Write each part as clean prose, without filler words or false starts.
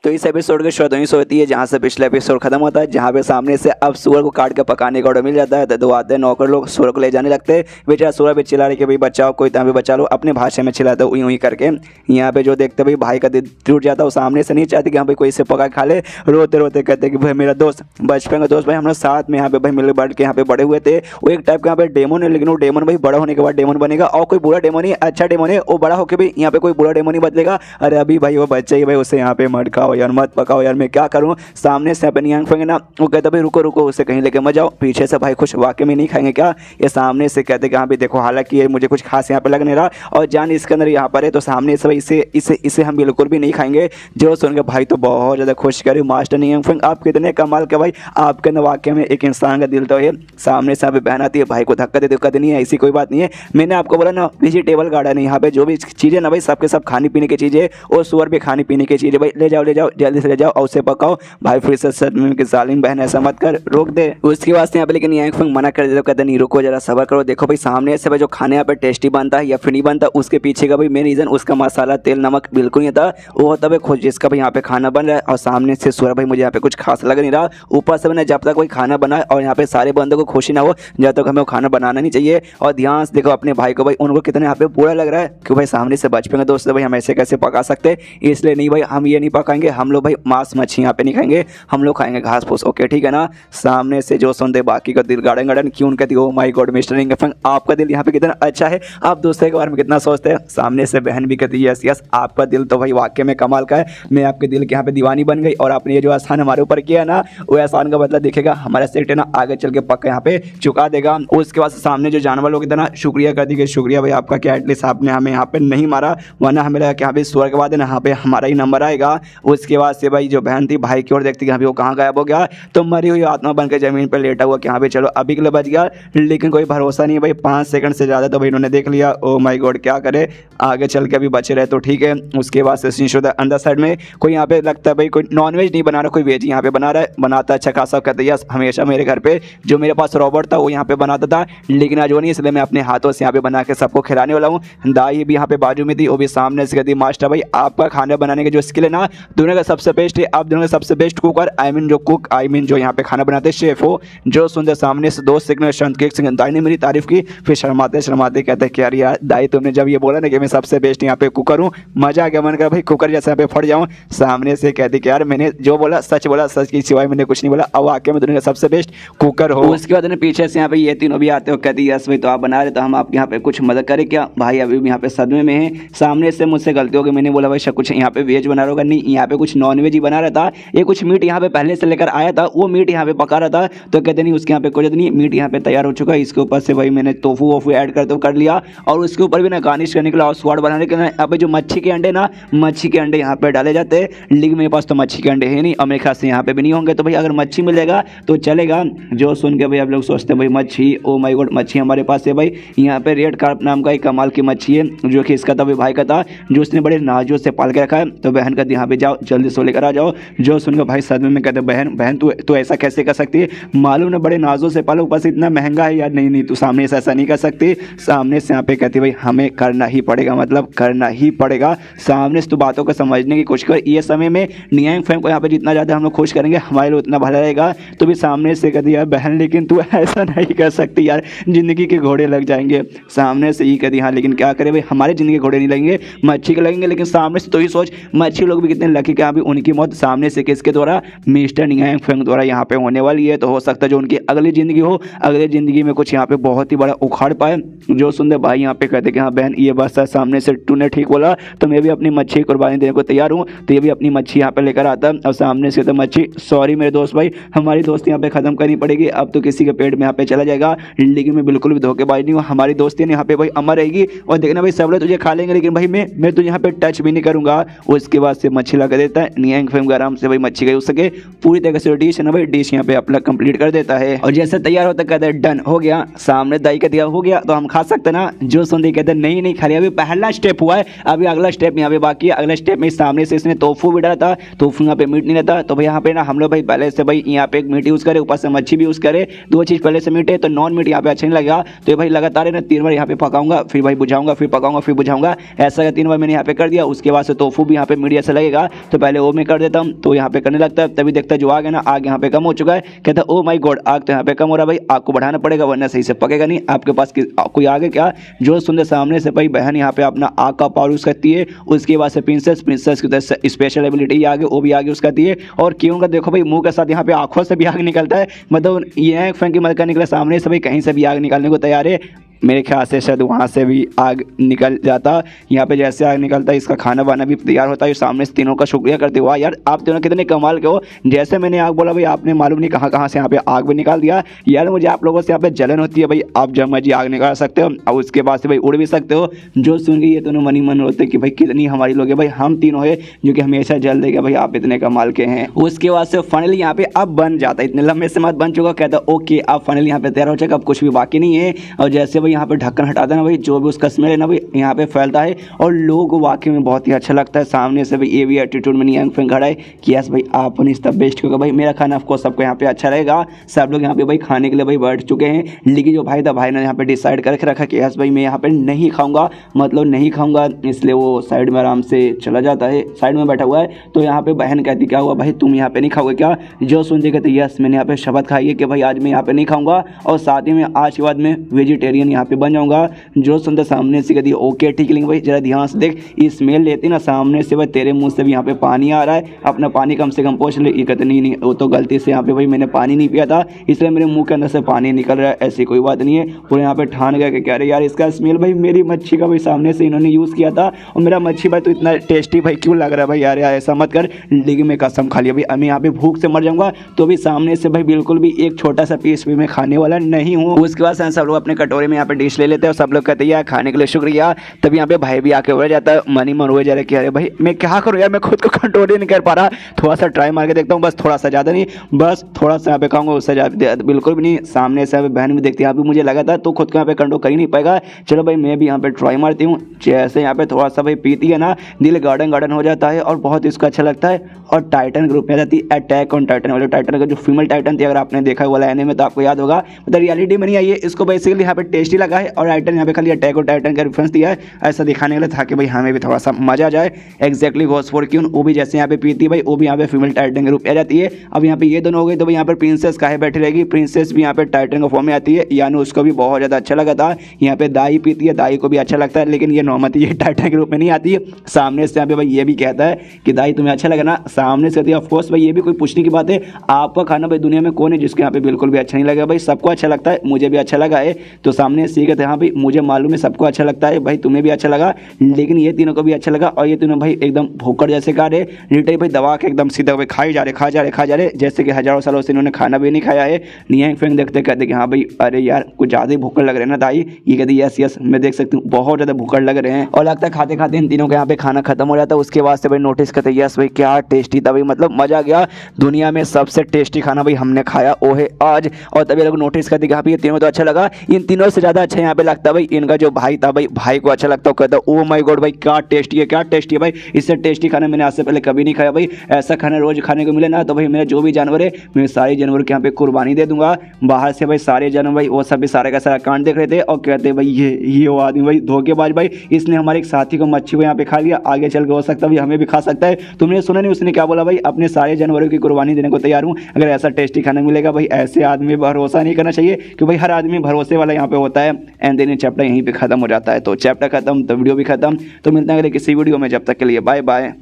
तो इस एपिसोड की शुरुआत वहीं से होती है जहाँ से पिछला एपिसोड खत्म होता है, जहाँ पे सामने से अब सूअर को काट के पकाने का ऑर्डर मिल जाता है। तो दो आते हैं नौकर लोग सूअर को ले जाने लगते हैं। बेचारा सूअर भी चिल्ला रहे कि भाई बचाओ, कोई तरह भी बचा लो, अपने भाषा में चिल्लाते उई उई करके। यहाँ पे जो देखते भाई भाई का दिल टूट जाता है, वो सामने से नहीं चाहती कि हाँ भाई कोई इसे पका खा ले। रोते रोते कहते कि भाई मेरा दोस्त, बचपन का दोस्त भाई, हम लोग साथ में यहाँ पे भाई मिल बैठ के यहाँ पे बड़े हुए थे। वो एक टाइप का यहाँ पे डेमन है, लेकिन वो डेमन भाई बड़ा होने के बाद डेमन बनेगा, और कोई बुरा डेमन ही अच्छा डेमन है। वो बड़ा होकर भी यहाँ पे कोई बुरा डेमन ही बदलेगा। अरे अभी भाई वो बच्चा ही भाई, उसे यहाँ पे मत खाओ यार, मत पकाओ यार, मैं क्या करूं। सामने से अपनी आंख फेंगे ना, वो कहता भाई रुको रुको, उसे कहीं लेके मत जाओ। पीछे से भाई कुछ वाकई में नहीं खाएंगे क्या, ये सामने से कहते कि हाँ भाई देखो, हालांकि ये मुझे कुछ खास यहाँ पे लग नहीं रहा और जान इसके अंदर यहाँ पर है, तो सामने से भाई इसे इसे इसे हम बिल्कुल भी नहीं खाएंगे। जो सुन के भाई तो बहुत ज़्यादा खुश करे, मास्टर नहीं फेंग आप कितने कमाल के भाई, आपके अंदर वाकई में एक इंसान का दिल तो है। सामने से यहाँ पे बहन आती है, भाई को धक्का दे, दिक्कत नहीं है, ऐसी कोई बात नहीं है। मैंने आपको बोला ना वेजिटेबल गार्डन है, यहाँ पे जो भी चीज़ें ना भाई सबके सब खाने पीने की चीज़ें, और सुअर भी खाने पीने की चीज़ें, भाई ले जाओ जल्दी से ले जाओ और उसे पकाओ। भाई फिर से सदमे की जालिम बहन ऐसा मत कर, रोक दे। उसके वास्ते यहाँ पे लेकिन यांग फेंग मना कर देता, कहते नहीं रुको जरा सब्र करो। देखो भाई सामने से भाई जो खाने यहाँ पे टेस्टी बनता है या फिर नहीं बनता, उसके पीछे का भाई मेन रीजन उसका मसाला तेल नमक बिल्कुल नहीं था। वो होता है खुद जिसका भाई यहाँ पे खाना बन रहा है, और सामने से सूअर भाई मुझे यहाँ पे कुछ खास लग नहीं रहा। ऊपर से मैंने जब तक कोई खाना बनाए और यहाँ पे सारे बंदों को खुशी ना हो, जब तक हमें वो खाना बनाना नहीं चाहिए। और ध्यान से देखो अपने भाई को भाई, उनको कितने यहाँ पे बुरा लग रहा है कि भाई सामने से बचपन का दोस्त है भाई, हम ऐसे कैसे पका सकते, इसलिए नहीं भाई हम ये नहीं पकाएंगे, हम लोग भाई मांस मच्छी यहाँ पे नहीं खाएंगे, हम लोग खाएंगे घास फूस। ओके ठीक है ना। सामने से जो सुनते बाकी का दिल गार्डन गार्डन क्यों कहती हो, my God mister Yang Feng आपका दिल यहाँ पे कितना अच्छा है, आप दूसरे के बारे में कितना सोचते हैं। सामने से बहन भी कहती है यस यस, आपका दिल तो भाई वाकई में कमाल का है, मैं आपके दिल के यहाँ पे दीवानी बन गई, और आपने ये जो एहसान हमारे ऊपर किया ना, वो एहसान का बदला दिखेगा हमारा सेठ है ना, आगे चल के पक्का यहाँ पे चुका देगा। उसके बाद सामने जो जानवर लोग इतना शुक्रिया कर दी, शुक्रिया भाई आपका, क्या एटलीस्ट आपने हमें यहाँ पे नहीं मारा, वरना हमें लगा कि यहाँ पे स्वर के बाद यहाँ पे हमारा ही नंबर आएगा। उसके बाद से भाई जो बहन थी भाई की ओर देखती कि वो कहाँ गायब हो गया, तो मरी हुई आत्मा बनकर जमीन पर लेटा हुआ कि यहाँ पे चलो अभी के लिए बच गया, लेकिन कोई भरोसा नहीं है भाई, 5 सेकंड से ज़्यादा तो भाई इन्होंने देख लिया। ओ माय गॉड क्या करे, आगे चल के अभी बचे रहे तो ठीक है। उसके बाद से सीन अंदर साइड में कोई यहाँ पे लगता है भाई कोई नॉनवेज नहीं बना रहा, कोई वेज यहाँ पे बना रहा है, बनाता अच्छा खासा, कहते यस हमेशा मेरे घर पे जो मेरे पास रॉबर्ट था वो यहाँ पे बनाता था, लेकिन आज वो नहीं, इसलिए मैं अपने हाथों से यहाँ पे बना के सबको खिलाने वाला हूँ। दाई भी यहाँ पे बाजू में थी, वो भी सामने से कहती मास्टर भाई आपका खाना बनाने के जो स्किल है ना दुनिया का सबसे बेस्ट है, आप दुनिया का सबसे बेस्ट कुकर, आई मीन जो यहाँ पे खाना बनाते शेफ हो। जो सुनते सामने से 2 सेकंड शांत एक सेकंड दाई ने मेरी तारीफ की, फिर शर्माते शर्माते कहते कि यार यार दाई तुमने जब ये बोला ना कि मैं सबसे बेस्ट यहाँ पे कुकर हूँ, मजा आ गया, मन कर भाई कुकर जैसे यहाँ पे फट जाऊँ। सामने से कहते कि यार मैंने जो बोला सच बोला, सच की सिवाय मैंने कुछ नहीं बोला, अब आके मैं दुनिया का सबसे बेस्ट कुकर हो। उसके बाद पीछे से यहाँ पे ये तीनों भी आते हो, कहती यस भाई तो आप बना रहे तो हम आपके यहाँ पे कुछ मदद करें क्या। भाई अभी भी यहाँ पे सदमे में है, सामने से मुझसे गलती हो गई, मैंने बोला भाई कुछ यहाँ पे वेज बना रहा होगा, नहीं यहाँ पे कुछ नॉन वेज ही बना रहा था, ये कुछ मीट यहाँ पे पहले से लेकर आया था, वो मीट यहाँ पे पका रहा था, तो कहते नहीं उसके यहाँ पे कुछ नहीं, मीट यहाँ पे तैयार हो चुका है, इसके ऊपर से भाई मैंने टोफू वोफू ऐड करते कर लिया, और उसके ऊपर भी ना गार्निश करने के लिए और स्वाद बनाने के लिए यहाँ पे जो मच्छी के अंडे ना, मच्छी के अंडे यहाँ पे डाले जाते हैं, लेकिन मेरे पास तो मच्छी के अंडे है नहीं और मेरे ख्याल से यहाँ पे भी नहीं होंगे, तो भाई अगर मच्छी मिलेगा तो चलेगा। जो सुन के भाई आप लोग सोचते हैं भाई मच्छी, ओ माय गॉड मच्छी हमारे पास है भाई, यहाँ पे रेड कार्प नाम का एक कमाल की मच्छी है, जो कि इसका तभी भाई का था, जो उसने बड़े नाजों से पाल के रखा है। तो बहन कहती यहाँ पे जाओ जल्दी से लेकर आ जाओ। जो सुनकर भाई सदमे में कहते बहन तू ऐसा कैसे कर सकती है, मालूम ना बड़े नाजों से पालो, ऊपर से इतना महंगा है यार, नहीं तू सामने से ऐसा नहीं कर सकती। सामने से यहाँ पे कहती भाई हमें करना ही पड़ेगा, मतलब करना ही पड़ेगा, सामने से तो बातों को समझने की कोशिश कर। ये समय में नियांग फेंग को यहाँ पे जितना ज़्यादा हम लोग खुश करेंगे हमारे लिए उतना भला रहेगा। तो भी सामने से कहती यार बहन लेकिन तू ऐसा नहीं कर सकती यार, ज़िंदगी के घोड़े लग जाएंगे। सामने से ही कहती हाँ लेकिन क्या करें भाई, हमारे ज़िंदगी के घोड़े नहीं लगेंगे, मच्छी के लगेंगे। लेकिन सामने से तो ही सोच, मच्छी लोग भी कितने लकी कि अभी उनकी मौत सामने से किसके द्वारा, मिस्टर नियांग फेंग द्वारा यहाँ पे होने वाली है। तो हो सकता है जो उनकी अगली ज़िंदगी हो, अगली ज़िंदगी में कुछ यहाँ पे बहुत ही बड़ा उखाड़ पाए। जो सुनते भाई यहाँ पे कहते कि हाँ बहन ये बस है, सामने से तूने ठीक बोला, तो मैं भी अपनी मच्छी कुर्बानी देने को तैयार हूँ। तो ये भी अपनी मच्छी यहाँ पे लेकर आता है, और सामने से तो मच्छी सॉरी मेरे दोस्त भाई, हमारी दोस्ती यहाँ पे खत्म करनी पड़ेगी, अब तो किसी के पेट में यहाँ पे चला जाएगा, लेकिन मैं बिल्कुल भी धोखेबाज नहीं हूँ, हमारी दोस्ती यहाँ पे भाई अमर रहेगी। और देखना भाई सब लोग तुझे खा लेंगे, लेकिन भाई मैं तुझे यहाँ पे टच भी नहीं करूँगा। उसके बाद से मच्छी लगा देता है, नियांग फेंग आराम से भाई मच्छी गई सके पूरी तरह से डिश है ना भाई, डिश यहाँ पे अपना कंप्लीट कर देता है। और जैसे तैयार होता कहते हैं डन हो गया, सामने दाई का दिया हो गया तो हम खा सकते ना। जो सुनते कहते नहीं खाली, अभी पहला स्टेप हुआ है, अभी अगला स्टेप यहाँ पे बाकी है। अगला स्टेप में सामने से इसने टोफू भी डाला था, टोफू यहाँ पे मीट नहीं रहता, तो भाई यहाँ पे ना हम लोग भाई पहले से भाई यहाँ पे एक मीट यूज़ करे, ऊपर से मच्छी भी यूज़ करे, 2 चीज़ पहले से मीट है, तो नॉन मीट यहाँ पे अच्छा नहीं लगेगा। तो भाई लगातार है ना 3 बार यहाँ पे पकाऊंगा, फिर भाई बुझाऊंगा, फिर पकाऊंगा, फिर बुझाऊंगा, ऐसा 3 बार मैंने यहाँ पे कर दिया। उसके बाद से टोफू भी यहाँ पे मीट जैसा लगेगा, तो पहले वो मैं कर देता हूँ, तो यहाँ पे करने लगता है। तभी देखता है जो आग है ना, आग यहाँ पे कम हो चुका है। कहता है ओ माय गॉड, आग तो यहाँ पे कम हो रहा है भाई, आग को बढ़ाना पड़ेगा वरना सही से पकेगा नहीं। आपके पास कोई आग है क्या? जो सुनते सामने से भाई बहन यहाँ पे अपना आग का पावर यूज करती है। उसके बाद से प्रिंसेस की तरह स्पेशल एबिलिटी आगे वो भी आगे उसका है। और क्यों का देखो भाई मुंह के साथ यहाँ पे आंखों से भी आग निकलता है, मतलब ये फैन की मदद करने के लिए सामने से भाई कहीं से भी आग निकालने को तैयार है। मेरे ख्याल से शायद वहाँ से भी आग निकल जाता। यहाँ पे जैसे आग निकलता है इसका खाना वाना भी तैयार होता है। सामने से तीनों का शुक्रिया करते हुआ, यार आप तीनों कितने कमाल के हो। जैसे मैंने आग बोला भाई आपने मालूम नहीं कहाँ से यहाँ पे आग भी निकाल दिया। यार मुझे आप लोगों से यहाँ पे जलन होती है भाई, आप जब मर्जी आग निकाल सकते हो और उसके बाद से भाई उड़ भी सकते हो। जो सुन के ये दोनों मनी मन होते कि भाई कितनी हमारी लोग है भाई, हम तीनों है जो कि हमेशा जल देगा भाई, आप इतने कमाल के हैं। उसके बाद से फाइनली यहाँ पे अब बन जाता है, इतने लंबे से मत बन चुका। कहता ओके अब फाइनली यहाँ पे तैयार हो जाएगा, अब कुछ भी बाकी नहीं है। और जैसे भाई यहाँ पे ढक्कन हटा ना भाई, जो भी उसका स्मेल है ना भाई यहाँ पे फैलता है और लोगों को वाकई में बहुत ही अच्छा लगता है। सामने से भाई ये भी एटीट्यूड में नियांग फेंग खड़ा है कि यस भाई आपने इस बेस्ट क्योंकि भाई मेरा खाना आपको सबको यहाँ पे अच्छा रहेगा। सब लोग यहाँ पे भाई खाने के लिए भाई बैठ चुके हैं, लेकिन जो भाई था भाई ने यहाँ पे डिसाइड करके रखा कि यस भाई मैं यहाँ पे नहीं खाऊंगा, मतलब नहीं खाऊंगा, इसलिए वो साइड में आराम से चला जाता है, साइड में बैठा हुआ है। तो यहाँ पे बहन कहती क्या हुआ भाई तुम यहाँ पे नहीं खाओगे क्या? जो सुनते कहते यस मैंने यहाँ पे शपथ खाई है कि भाई आज मैं यहाँ पे नहीं खाऊंगा और साथ ही में आज के बाद मैं वेजिटेरियन यहाँ पे बन जाऊंगा। जो सुनते सामने से कहती ओके ठीक है भाई जरा ध्यान से देख, स्मेल लेती ना सामने से भाई तेरे मुंह से भी यहाँ पे पानी आ रहा है, अपना पानी कम से कम पोंछ ले। ये कहते नहीं वो तो गलती से यहाँ पे भाई मैंने पानी नहीं पिया था इसलिए मेरे मुंह के अंदर से पानी निकल रहा है, ऐसी कोई बात नहीं है। पूरे यहाँ पे ठान गया कि कह रहे यार इसका स्मेल भाई मेरी मच्छी का भाई सामने से इन्होंने यूज़ किया था और मेरा मच्छी भाई तो इतना टेस्टी भाई क्यों लग रहा है भाई, यार ऐसा मत कर। लेकिन मैं कसम खा लिया भाई मैं यहाँ पे भूख से मर जाऊँगा, तो भी सामने से भाई बिल्कुल भी एक छोटा सा पीस भी मैं खाने वाला नहीं हूँ। उसके बाद सब लोग अपने कटोरे में यहाँ पे डिश ले लेते हैं और सब लोग कहते हैं यार खाने के लिए शुक्रिया। तब यहाँ पे भाई भी आके हो जाता है, मनी मन हुए जा रहे कि अरे भाई मैं क्या करूँ यार, मैं खुद को कंट्रोल ही नहीं कर पा रहा। थोड़ा सा ट्राई मार के देखता हूँ, बस थोड़ा सा ज़्यादा नहीं, बस थोड़ा सा यहाँ पे खाऊंगा, उससे ज़्यादा बिल्कुल भी नहीं। सामने से बहन भी देखती है, यहाँ पे मुझे लगा था तो खुद को यहाँ पे कंट्रोल कर ही नहीं पाएगा। चलो भाई मैं भी यहाँ पे ट्राई मारती हूँ। जैसे यहाँ पे थोड़ा सा भाई पीती है ना, दिल गार्डन गार्डन हो जाता है और बहुत इसको अच्छा लगता है। और टाइटन ग्रुप में जाती है अटैक ऑन टाइटन वाले टाइटन का जो फीमेल टाइटन थी, अगर आपने देखा वाला एनिमे में तो आपको याद होगा, मतलब रियलिटी में नहीं आई है। इसको बेसिकली यहाँ पे टेस्टी लगा है और टाइटन यहाँ पे खाली अटैक ऑन टाइटन का रेफरेंस दिया है ऐसा दिखाने के लिए था कि भाई हमें भी थोड़ा सा मजा आ जाए। एक्जैक्टली गोस फॉर क्यून वो भी जैसे यहाँ पे पीती है भाई, वो भी यहाँ पे फीमेल टाइटन के रूप में आ जाती है। अब यहाँ पे ये दोनों हो गए तो भाई यहाँ पर प्रिंसेस काहे बैठी रहेगी, प्रिंसेस भी यहाँ पे टाइटन का फॉर्म में आती है, यानी उसको भी बहुत ज़्यादा अच्छा लगा था। यहाँ पे दाई पीती है, दाई को भी अच्छा लगता है, लेकिन ये नॉर्मल ये टाइटन के रूप में नहीं आती है। सामने से यहाँ पे भाई ये भी कहता है कि दाई तुम्हें अच्छा लगा ना, सामने से ऑफकोर्स भाई ये भी कोई पूछने की बात है, आपका खाना भाई दुनिया में कौन है जिसके यहाँ पे बिल्कुल भी अच्छा नहीं लगा? भाई सबको अच्छा लगता है, मुझे भी अच्छा लगा है। तो सामने से कहते हैं हाँ भाई मुझे मालूम है सबको अच्छा लगता है भाई, तुम्हें भी अच्छा लगा, लेकिन ये तीनों को भी अच्छा लगा। और ये तीनों भाई एकदम भूखड़ जैसे खा रहे, रिटे भाई दबा के एकदम सीधा भाई खाई जा रहे जैसे कि हजारों सालों से इन्होंने खाना भी नहीं खाया है। नियांग फेंग देखते कहते कि हाँ भाई अरे यार कुछ ज़्यादा ही भूखड़ लग रहे हैं ना दाई। ये कहती यस मैं देख सकती हूँ बहुत ज़्यादा भूखड़ लग रहे हैं। और लगता है खाते खाते इन तीनों के यहाँ पे खाना खत्म हो जाता है। उसके बाद से भाई नोटिस करते यस भाई क्या टेस्टी था भाई, मतलब मजा आ गया, दुनिया में सबसे टेस्टी खाना भाई हमने खाया वो है आज। और तभी लोग नोटिस करते कि हाँ भाई ये तीनों तो अच्छा लगा, इन तीनों से ज़्यादा अच्छा यहाँ पे लगता भाई इनका जो भाई था भाई, भाई को अच्छा लगता है। कहता ओ माय गॉड भाई क्या टेस्टी है भाई, इससे टेस्टी खाना मैंने आज से पहले कभी नहीं खाया भाई। ऐसा खाना रोज खाने को मिले ना तो भाई मेरा जो भी जानवर है मैं सारे जानवर के यहाँ पे कुर्बानी दे दूंगा। बाहर से भाई सारे जानवर भाई वो सब भी सारे का सारा कांड देख रहे थे और कहते भाई ये वो आदमी भाई धोखेबाज भाई, इसने हमारे एक साथी को मच्छी को यहाँ पे खा लिया, आगे चल के हो सकता है भाई हमें भी खा सकता है। तुमने सुना नहीं उसने क्या बोला भाई, अपने सारे जानवरों की कुर्बानी देने को तैयार हूँ अगर ऐसा टेस्टी खाना मिलेगा। भाई ऐसे आदमी भरोसा नहीं करना चाहिए कि भाई हर आदमी भरोसे वाला यहाँ पे होता है। एंड देन चैप्टर यहीं पे खत्म हो जाता है। तो चैप्टर खत्म तो वीडियो भी खत्म। तो मिलते हैं अगले किसी वीडियो में, जब तक के लिए बाय बाय।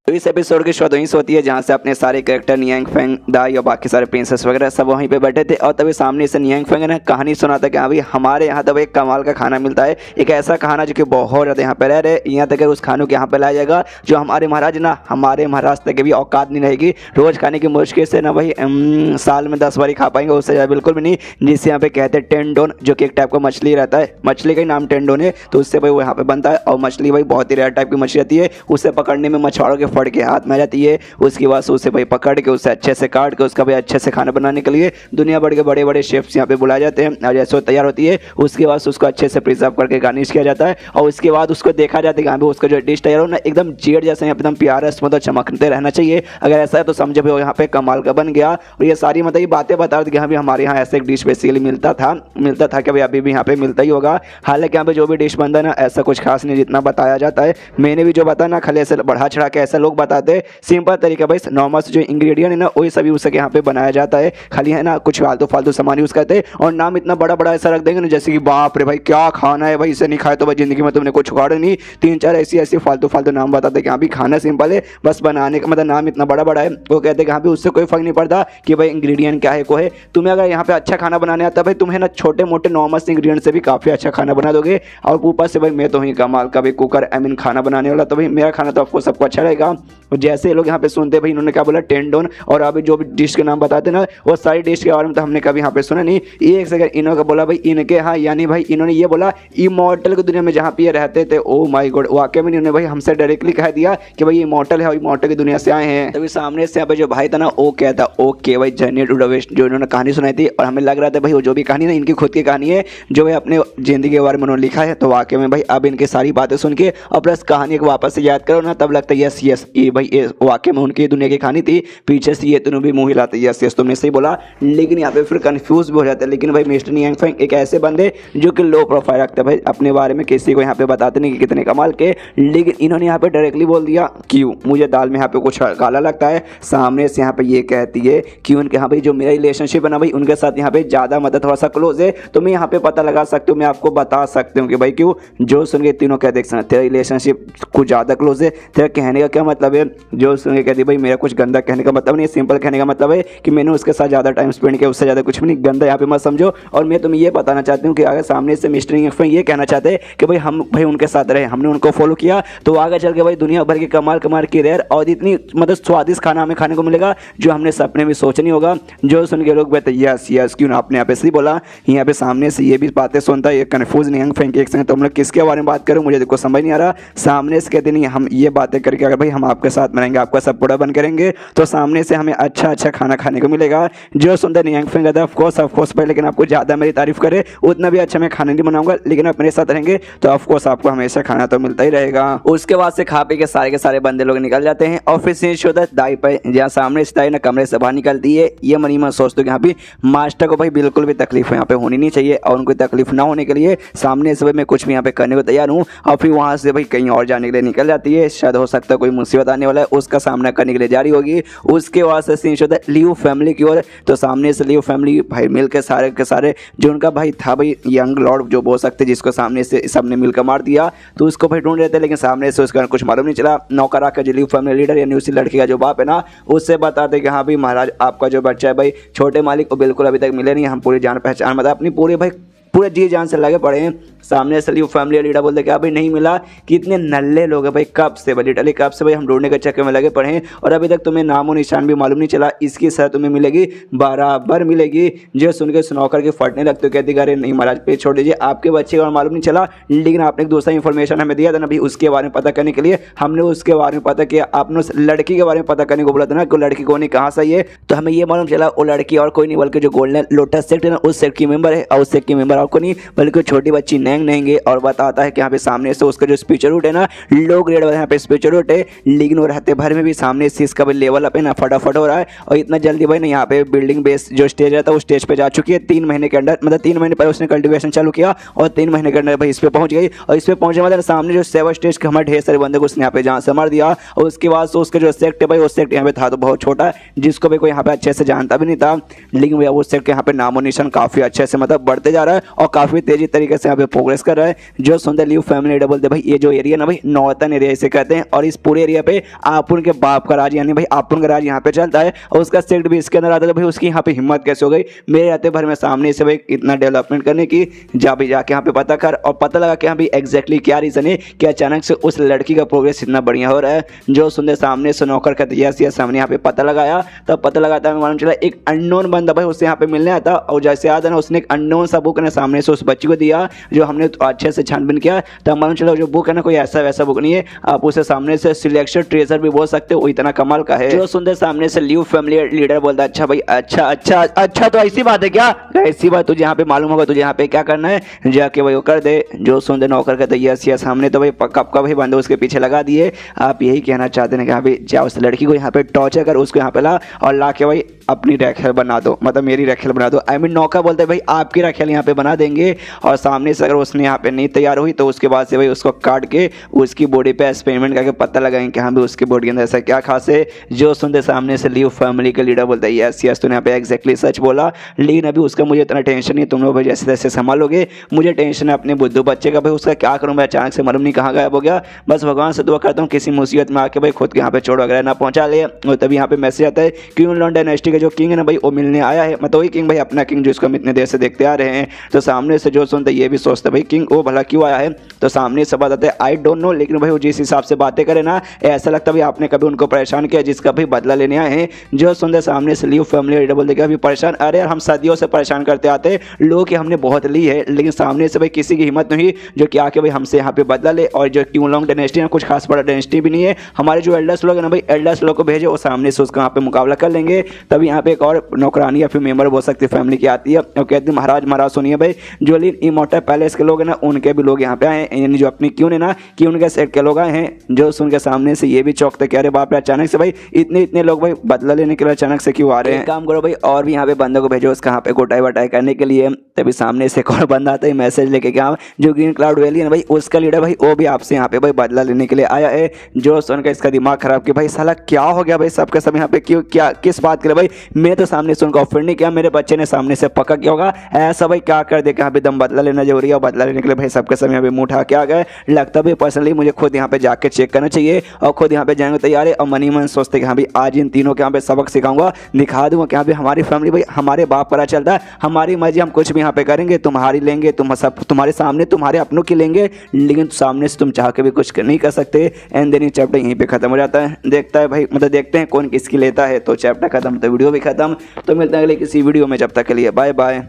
तो इस एपिसोड की शुरुआत वहीं से होती है जहाँ से अपने सारे कैरेक्टर नियांग फेंग, दाई और बाकी सारे प्रिंसेस वगैरह सब वहीं पे बैठे थे। और तभी सामने से नियांग फेंग ने कहानी सुनाता कि हाँ भाई हमारे यहाँ तब एक कमाल का खाना मिलता है, एक ऐसा खाना जो कि बहुत ज़्यादा यहाँ पे रह रहे, यहाँ तक उस खानों के यहाँ पे लाया जाएगा जो हमारे महाराज ना, हमारे महाराज तक भी औकात नहीं रहेगी रोज़ खाने की मुश्किल से ना भाई साल में 10 बार खा पाएंगे, उससे ज़्यादा बिल्कुल भी नहीं। जिससे यहाँ पे कहते हैं टेंडोन, जो कि एक टाइप का मछली रहता है, मछली का ही नाम टेंडोन है, तो उससे भाई वो यहाँ पे बनता है। और मछली भाई बहुत ही रेयर टाइप की मछली रहती है, उससे पकड़ने में मछुआरों के फड़ के हाथ में आ जाती है। उसके बाद उसे भाई पकड़ के उसे अच्छे से काट के उसका भाई अच्छे से खाना बनाने के लिए दुनिया भर के बड़े बड़े शेफ्स यहाँ पे बुलाए जाते हैं। और जैसे वो तैयार होती है उसके बाद उसको अच्छे से प्रिजर्व करके गार्निश किया जाता है और उसके बाद उसको देखा जाता है कि यहाँ पे उसका जो डिश तैयार हो ना एकदम जेड जैसे यहाँ पे एकदम प्यारा मतलब चमकते रहना चाहिए। अगर ऐसा है तो समझो भाई यहाँ पे कमाल का बन गया। और ये सारी मतलब ये बातें बता रहे थे कि हाँ भी हमारे यहाँ ऐसा एक डिश बेसिकली मिलता था कि भाई अभी भी यहाँ पे मिलता ही होगा। हालांकि यहाँ पे जो भी डिश बनता है ना ऐसा कुछ खास नहीं जितना बताया जाता है। मैंने भी जो बताया ना खाली ऐसे बढ़ा चढ़ा के ऐसा लोग बताते हैं। सिंपल तरीका भाई नॉर्मल जो इंग्रेडिएंट है ना वही सभी उसके यहाँ पे बनाया जाता है। खाली है ना कुछ फालतू सामान यूज़ करते हैं और नाम इतना बड़ा बड़ा ऐसा रख देंगे ना जैसे कि बाप रे भाई क्या खाना है भाई, इसे नहीं खाए तो भाई जिंदगी में तुमने कुछ उखाड़ा नहीं। 3-4 ऐसी फालतू नाम बताते हैं कि हाँ भी खाना सिंपल है बस बनाने का मतलब नाम इतना बड़ा है। वो कहते हैं कि हाँ भी उससे कोई फर्क नहीं पड़ता कि भाई इंग्रेडिएंट क्या है। कोई तुम्हें अगर यहाँ पे अच्छा खाना बनाने आता है भाई तुम्हें ना छोटे मोटे नॉर्मल इंग्रेडिएंट से भी काफ़ी अच्छा खाना बना दोगे। और ऊपर से भाई मैं तो ही कमाल का भाई कुकर खाना बनाने वाला, तो भाई मेरा खाना तो आपको सबको अच्छा रहेगा। और जैसे लोग यहाँ पे सुनते भाई इन्होंने क्या बोला टेंडोन और अभी जो भी डिश के नाम बताते ना वो सारी डिश के बारे में तो हमने कभी यहाँ पे सुना नहीं। एक सेकंड इन्होंने बोला भाई इनके हाँ यानी भाई इन्होंने ये बोला इमॉर्टल की दुनिया में जहाँ पे ये रहते थे। ओ माय गॉड वाकई में इन्होंने भाई हमसे डायरेक्टली कह दिया कि भाई इमॉर्टल है और इमॉर्टल की दुनिया से आए हैं। तभी सामने से यहाँ पे जो भाई था ना वो कहता ओके भाई जर्नी टू द वेस्ट जो इन्होंने कहानी सुनाई थी और हमें लग रहा था भाई वो जो भी कहानी ना इनकी खुद की कहानी है जो भाई अपने जिंदगी के बारे में उन्होंने लिखा है। तो वाकई में भाई अब इनकी सारी बातें सुन के और प्लस कहानी को वापस से याद करो ना तब लगता है यस ये भाई ये वाकई में उनकी दुनिया की कहानी थी। पीछे से ये तीनों भी मुँह हिलाते यस तुमने सही बोला। लेकिन यहाँ पे फिर कंफ्यूज भी हो जाता है। लेकिन भाई मिस्टर नियांग फेंग एक ऐसे बंदे जो कि लो प्रोफाइल रखते हैं भाई अपने बारे में किसी को यहाँ पे बताते नहीं कि कितने कमाल के। लेकिन इन्होंने यहाँ पे डायरेक्टली बोल दिया क्यों मुझे दाल में यहाँ पे कुछ काला लगता है। सामने से यहाँ पे ये कहती है कि उनके यहाँ भाई जो मेरा रिलेशनशिप है ना भाई उनके साथ यहाँ पे ज़्यादा मतलब थोड़ा सा क्लोज है। तो मैं यहाँ पे पता लगा सकती हूँ मैं आपको बता सकती हूँ कि भाई क्यों। जो सुन के तीनों क्या देख सकते तेरा रिलेशनशिप कुछ ज़्यादा क्लोज है। तेरा कहने का क्या मतलब है। जो सुन के कहती भाई मेरा कुछ गंदा कहने का मतलब नहीं है, सिंपल कहने का मतलब है कि मैंने उसके साथ ज़्यादा टाइम स्पेंड किया उससे ज़्यादा कुछ भी नहीं। गंदा यहाँ पे मत समझो। और मैं तुम्हें ये बताना चाहती हूँ कि अगर सामने से मिस्टर ये कहना चाहते हैं कि भाई हम भाई उनके साथ रहे हमने उनको फॉलो किया तो आगे चल के भाई दुनिया भर के कमाल की रेयर और इतनी मतलब स्वादिष्ट खाना हमें खाने को मिलेगा जो हमने सपने में सोच नहीं होगा। जो सुन के लोग कहते यस क्यों ना आपने यहाँ पे सही बोला। यहाँ पे सामने से ये भी बातें सुनता है ये कन्फ्यूज नहीं फेंक एक संग तो हम लोग किसके बारे में बात करें मुझे देखो समझ नहीं आ रहा। सामने से कहते नहीं हम ये बातें करके अगर भाई हम आपके साथ रहेंगे आपका सब पूरा बन करेंगे तो सामने से हमें अच्छा खाना खाने को मिलेगा। जो सुनता नियांग फेंक कहता है ऑफकोर्स भाई लेकिन आपको ज़्यादा मेरी तारीफ करे उतना भी अच्छा मैं खाना नहीं बनाऊंगा लेकिन आप मेरे साथ रहेंगे तो ऑफकोर्स आपको हमेशा खाना तो मिलता ही रहेगा। उसके बाद से खा पी के सारे बंदे लोग निकल जाते हैं। और फिर सीन होता है दाई पे जहाँ सामने से दाई ना कमरे से बाहर निकलती है। ये मनी में सोचते यहाँ पे मास्टर को भाई बिल्कुल भी तकलीफ यहाँ पे होनी नहीं चाहिए और उनको तकलीफ ना होने के लिए सामने से भाई मैं कुछ भी यहाँ पे करने को तैयार हूँ। और फिर वहाँ से भाई कहीं और जाने के लिए निकल जाती है। शायद हो सकता है कोई मुसीबत आने वाला है उसका सामना करने के लिए जारी होगी। उसके बाद से सीन होता है लियू फैमिली की ओर। तो सामने से लियू फैमिली भाई मिल के सारे जो उनका भाई था भाई यंग लॉर्ड जो बोल सकते जिसको सामने से सबने मिलकर मार दिया तो उसको भाई ढूंढ रहे थे। लेकिन सामने से उसका कुछ मालूम नहीं चला। नौकर आकर जो लियू फैमिली लीडर यानी उसी लड़की का जो बाप है ना उससे बताते कि हाँ भाई महाराज आपका जो बच्चा है भाई छोटे मालिक को बिल्कुल अभी तक मिले नहीं। हम पूरी जान पहचान मतलब अपनी पूरे जी जान से लगे पड़े हैं। सामने से लियू फैमिली लीडर बोलते कि अभी नहीं मिला कि इतने नल्ले लोग हैं भाई कब से भाई लिटरली कब से भाई हम ढूंढने के चक्कर में लगे पड़े हैं और अभी तक तुम्हें नामो निशान भी मालूम नहीं चला। इसकी सजा तुम्हें मिलेगी बराबर मिलेगी। जो सुन के स्नॉकर के फटने लगते कहती अरे नहीं महाराज पे छोड़ दीजिए आपके बच्चे का मालूम नहीं चला लेकिन आपने एक दूसरा इन्फॉर्मेशन हमें दिया था ना भाई उसके बारे में पता करने के लिए हमने उसके बारे में पता किया। आपने उस लड़की के बारे में पता करने को बोला था ना कि लड़की कौन है कहाँ से है तो हमें ये मालूम चला वो लड़की और कोई नहीं बल्कि जो गोल्डन लोटस सेक्ट है ना उस सेक्ट की मेंबर है और उस सेक्ट की मेंबर और कोई नहीं बल्कि छोटी बच्ची नैंगे। और बताता है कि यहाँ पे सामने से उसका जो स्पीचर रूट है ना लो ग्रेड वाला यहाँ पे स्पीचर रूट है लेकिन वो रहते भर में भी सामने से इसका भाई लेवल अप है ना फटाफट हो रहा है। और इतना जल्दी भाई ना यहाँ पे बिल्डिंग बेस जो स्टेज रहता है वो स्टेज पे जा चुकी है 3 महीने के अंदर मतलब 3 महीने पहले उसने कल्टिवेशन चालू किया और 3 महीने के अंदर भाई इस पे पहुंच गई। और इस पे पहुंचने वाले सामने जो 7 स्टेज के हमारे ढेर सारे बंदे को उसने यहाँ पे जहाँ से मार दिया। और उसके बाद से उसका जो सेक्ट है भाई वो सेक्ट यहाँ पे था तो बहुत छोटा जिसको भाई कोई यहाँ पे अच्छे से जानता भी नहीं था। लेकिन भैया वो सेक्ट यहाँ पे नामो निशान काफी अच्छे से मतलब बढ़ते जा रहा है और काफी तेजी तरीके से यहाँ पे प्रोग्रेस कर रहा है। जो सुनते लियू फैमिली लीडर बोलते भाई ये जो एरिया ना भाई नॉर्थन एरिया इसे कहते हैं और इस पूरे एरिया पे आपुन के बाप का राज यानी भाई आपुन का राज यहाँ पे चलता है और उसका सेक्ट भी इसके अंदर आता है। भाई उसकी यहाँ पे हिम्मत कैसे हो गई मेरे रहते भर में सामने से भाई इतना डेवलपमेंट करने की जाके यहाँ पे पता कर और पता लगा कि यहाँ भी एग्जैक्टली क्या रीजन है कि अचानक से उस लड़की का प्रोग्रेस इतना बढ़िया हो रहा है। जो सुनते सामने से नौकर कहते यस हमने यहाँ पे पता लगाया तब पता लगाता है मालूम चला एक अननोन बंदा भाई उससे यहाँ पे मिलने आता और जैसे आता ना उसने एक अननोन सा बुक ने सामने से उस बच्ची को दिया जो हमने अच्छे से छानबीन किया, तब मालूम चला जो बुक है ना कोई ऐसा वैसा बुक नहीं है, आप उसे सामने से सिलेक्शन ट्रेजर भी बोल सकते हो, वो इतना कमाल का है। जो सुनते सामने से लियू फैमिली लीडर बोलता अच्छा भाई अच्छा अच्छा अच्छा तो ऐसी बात है क्या, ऐसी बात तुझे यहाँ पे मालूम होगा, तुझे यहाँ पे क्या करना है जाके भाई वो कर दे। जो सुनते नौकर कहते यस यस, हमने तो भाई कब का भाई बंदे उसके पीछे लगा दिए। आप यही कहना चाहते हैं कि यहाँ पे जा उस लड़की को यहाँ पे टॉर्चर कर, उसको यहाँ पे ला और ला के भाई अपनी रखेल बना दो, मतलब मेरी रखेल बना दो। आई मीन नौकर बोलते भाई आपकी रखेल यहाँ पे बना देंगे, और सामने से अगर उसने यहाँ पे नहीं तैयार हुई तो उसके बाद से भाई उसको काट के उसकी बॉडी पे एक्सपेरिमेंट करके पता लगाएंगे कि हाँ भाई उसकी बॉडी के अंदर ऐसा क्या खास है। जो सुनते सामने से लियू फैमिली का लीडर बोलता है यस यस तूने यहाँ पे एग्जैक्टली सच बोला, लेकिन अभी उसका मुझे इतना टेंशन नहीं, तुम लोग भाई जैसे तैसे संभालोगे, मुझे टेंशन है अपने बुद्धू बच्चे का भाई, उसका क्या करूँ मैं, अचानक से मालूम नहीं कहाँ गायब हो गया। बस भगवान से दुआ करता हूँ किसी मुसीबत में आके भाई खुद के यहाँ पे चोट वगैरह ना पहुँचा ले। और तभी यहाँ पे मैसेज आता है क्वीन लॉन डायनेस्टी का जो किंग है ना भाई वो मिलने आया है, मतलब वही किंग भाई अपना किंग जिसको हम इतने देर से देखते आ रहे हैं। तो सामने से जो सुनते ये भी सोचते भाई किंग वो भला क्यों आया है, तो सामने से बताते हैं आई डोंट नो, लेकिन भाई वो जिस हिसाब से बातें करे ना ऐसा लगता भाई आपने कभी उनको परेशान किया जिसका भाई बदला लेने आए हैं। जो सुनते सामने से लियू फैमिली लीडर बोलते कि अभी परेशान, अरे यार हम सदियों से परेशान करते आते लोग कि हमने बहुत ली है, लेकिन सामने से भाई किसी की हिम्मत नहीं जो कि आके भाई हमसे यहाँ पे बदला ले। और जो क्यों लॉन्ग डायनेस्टी है कुछ खास बड़ा डायनेस्टी भी नहीं है, हमारे जो एल्डर्स लोग है ना भाई एल्डर्स लोग को भेजे वो सामने से उसका यहाँ पे मुकाबला कर लेंगे। तभी यहाँ पे एक और नौकरानी या फिर मेंबर बोल सकते फैमिली की आती है और कहती है महाराज महाराज सुनिए भाई जो इमोर्टल पैलेस के लोग हैं ना उनके भी लोग यहाँ पे आए हैं, यानी जो अपनी क्यों ना कि उनके सेट के लोग आए हैं। जो सुन के सामने से ये भी चौंकते कि अरे बाप रे अचानक से भाई इतने लोग भाई बदला लेने के लिए अचानक से क्यों आ रहे हैं, काम करो भाई और भी यहाँ पे बंदों को भेजो उसका यहाँ पे गोटाई वटाई करने के लिए। तभी सामने से एक और बंदा आता है मैसेज लेके कि हाँ जो ग्रीन क्लाउड वैली है ना भाई उसका लीडर भाई वो भी आपसे यहाँ पे भाई बदला लेने के लिए आया है। जो सुनकर इसका दिमाग खराब कि भाई साला क्या हो गया भाई सबके सब यहाँ पे क्यों क्या किस बात के लिए भाई, मैं तो सामने से उनको ऑफर नहीं किया, मेरे बच्चे ने सामने से पक्का किया होगा ऐसा भाई क्या कर दे कि यहाँ पे दम बदला लेना जरूरी है, और बदला लेने के लिए भाई सबके सब यहाँ पे मुंह उठा के आ गए। लगता भी पर्सनली मुझे खुद यहाँ पे जाके चेक करना चाहिए और खुद यहाँ पे जाएंगे तैयार है और मनी मन सोचते कि हाँ भाई आज इन तीनों के यहाँ पे सबक सिखाऊंगा, दिखा दूंगा कि यहाँ पे हमारी फैमिली भाई हमारे बाप पर चलता है, हमारी मर्जी हम कुछ भी यहाँ पे करेंगे, तुम्हारी लेंगे, तुम सब तुम्हारे सामने तुम्हारे अपनों की लेंगे, लेकिन सामने से तुम चाह के भी कुछ नहीं कर सकते। एंड देन चैप्टर यहीं पे खत्म हो जाता है। देखता है भाई मतलब देखते हैं कौन किसकी लेता है। तो चैप्टर खत्म तो वीडियो भी खत्म। तो मिलते हैं अगले किसी वीडियो में, जब तक के लिए बाय बाय।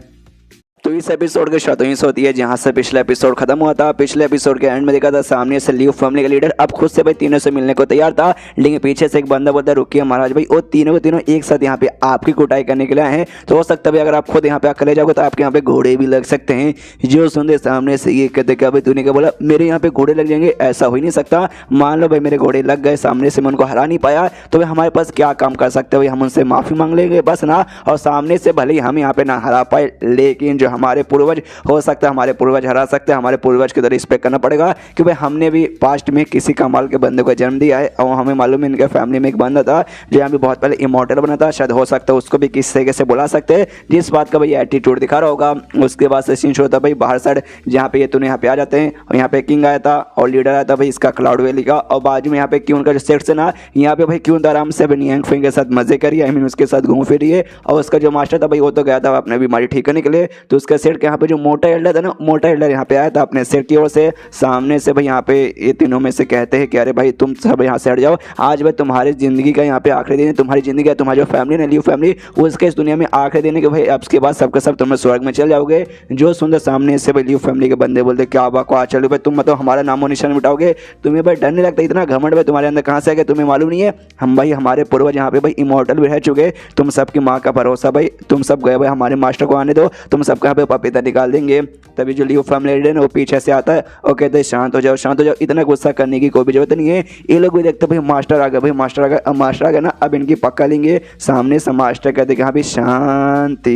तो इस एपिसोड की शुरुआत होती है जहां से पिछला एपिसोड खत्म हुआ था। पिछले एपिसोड के एंड में देखा था सामने से लियू फैमिली का लीडर अब खुद से भाई तीनों से मिलने को तैयार था, लेकिन पीछे से एक बंदा बोलता है रुकिए महाराज भाई वो तीनों के तीनों एक साथ यहाँ पे आपकी कुटाई करने के लिए आए हैं, तो हो सकता है अगर आप खुद यहाँ पे अकेले जाओगे तो आपके यहाँ पे घोड़े भी लग सकते हैं। जो सुनते सामने से ये कहते क्या भाई तूने क्या बोला मेरे यहाँ पे घोड़े लग जाएंगे, ऐसा हो ही नहीं सकता। मान लो भाई मेरे घोड़े लग गए, सामने से मैं उनको हरा नहीं पाया, तो भाई हमारे पास क्या काम कर सकते हो, हम उनसे माफ़ी मांग लेंगे बस ना। और सामने से भले ही हम यहाँ पे ना हरा पाए, लेकिन जो हमारे पूर्वज हो सकता है हमारे पूर्वज हरा सकते हैं, हमारे पूर्वज की तरह रिस्पेक्ट करना पड़ेगा क्योंकि हमने भी पास्ट में किसी कमाल के बंदे को जन्म दिया है और हमें मालूम है इनके फैमिली में एक बंदा था जो यहाँ भी बहुत पहले इमॉर्टल बना था, शायद हो सकता है उसको भी किस तरीके से बुला सकते हैं जिस बात का भाई एटीट्यूड दिखा रहा होगा। उसके बाद से सीन शुरू होता भाई बाहर साइड जहाँ पे ये दोनों यहाँ पे आ जाते हैं और यहाँ पे किंग आया था और लीडर आया था भाई इसका क्लाउड वैली का, और बाजू में यहाँ पे क्यों उनका जो सेट्स है ना यहाँ पे भाई क्यों आराम से नियांग फेंग के साथ मजे करिए, आई मीन उसके साथ घूम फिरिए। और उसका जो मास्टर था भाई वो तो गया था अपने बीमारी ठीक करने के लिए, तो उसका सेट के यहाँ पे जो मोटा एल्डर था ना मोटा एल्डर यहाँ पे आया था अपने सेट की ओर से। सामने से भाई यहाँ पे ये तीनों में से कहते हैं कि अरे भाई तुम सब यहाँ से हट जाओ, आज भाई तुम्हारी जिंदगी का यहाँ पे आखिरी दिन है, तुम्हारी जिंदगी है, तुम्हारी जो फैमिली है लियू फैमिली उसके इस दुनिया में आखिरी दिन है कि भाई अब इसके बाद सबके सब तुम्हें स्वर्ग में चल जाओगे। जो सुंदर सामने से भाई लियू फैमिली के बंदे बोलते क्या बकवास चलो भाई तुम मतलब हमारा नामो निशान मिटाओगे, तुम्हें भाई डर नहीं लगता, इतना घमंड भाई तुम्हारे अंदर कहाँ से आ गया तुम्हें मालूम नहीं है, हम भाई हमारे पूर्वज यहाँ पे भाई इमॉर्टल भी रह चुके, तुम सबकी माँ का भरोसा भाई, तुम सब गए भाई हमारे मास्टर को आने दो, तुम सबका यहाँ पे पपीता निकाल देंगे। तभी जो लियू फैमिली है वो पीछे से आता है और कहते हैं शांत हो जाओ शांत हो जाओ, इतना गुस्सा करने की कोई भी जरूरत नहीं है। ये लोग भी देखते भाई मास्टर आ गया, भाई मास्टर आ गया, अब मास्टर आ गया ना अब इनकी पक्का लेंगे। सामने से मास्टर कहते कि हाँ भाई शांति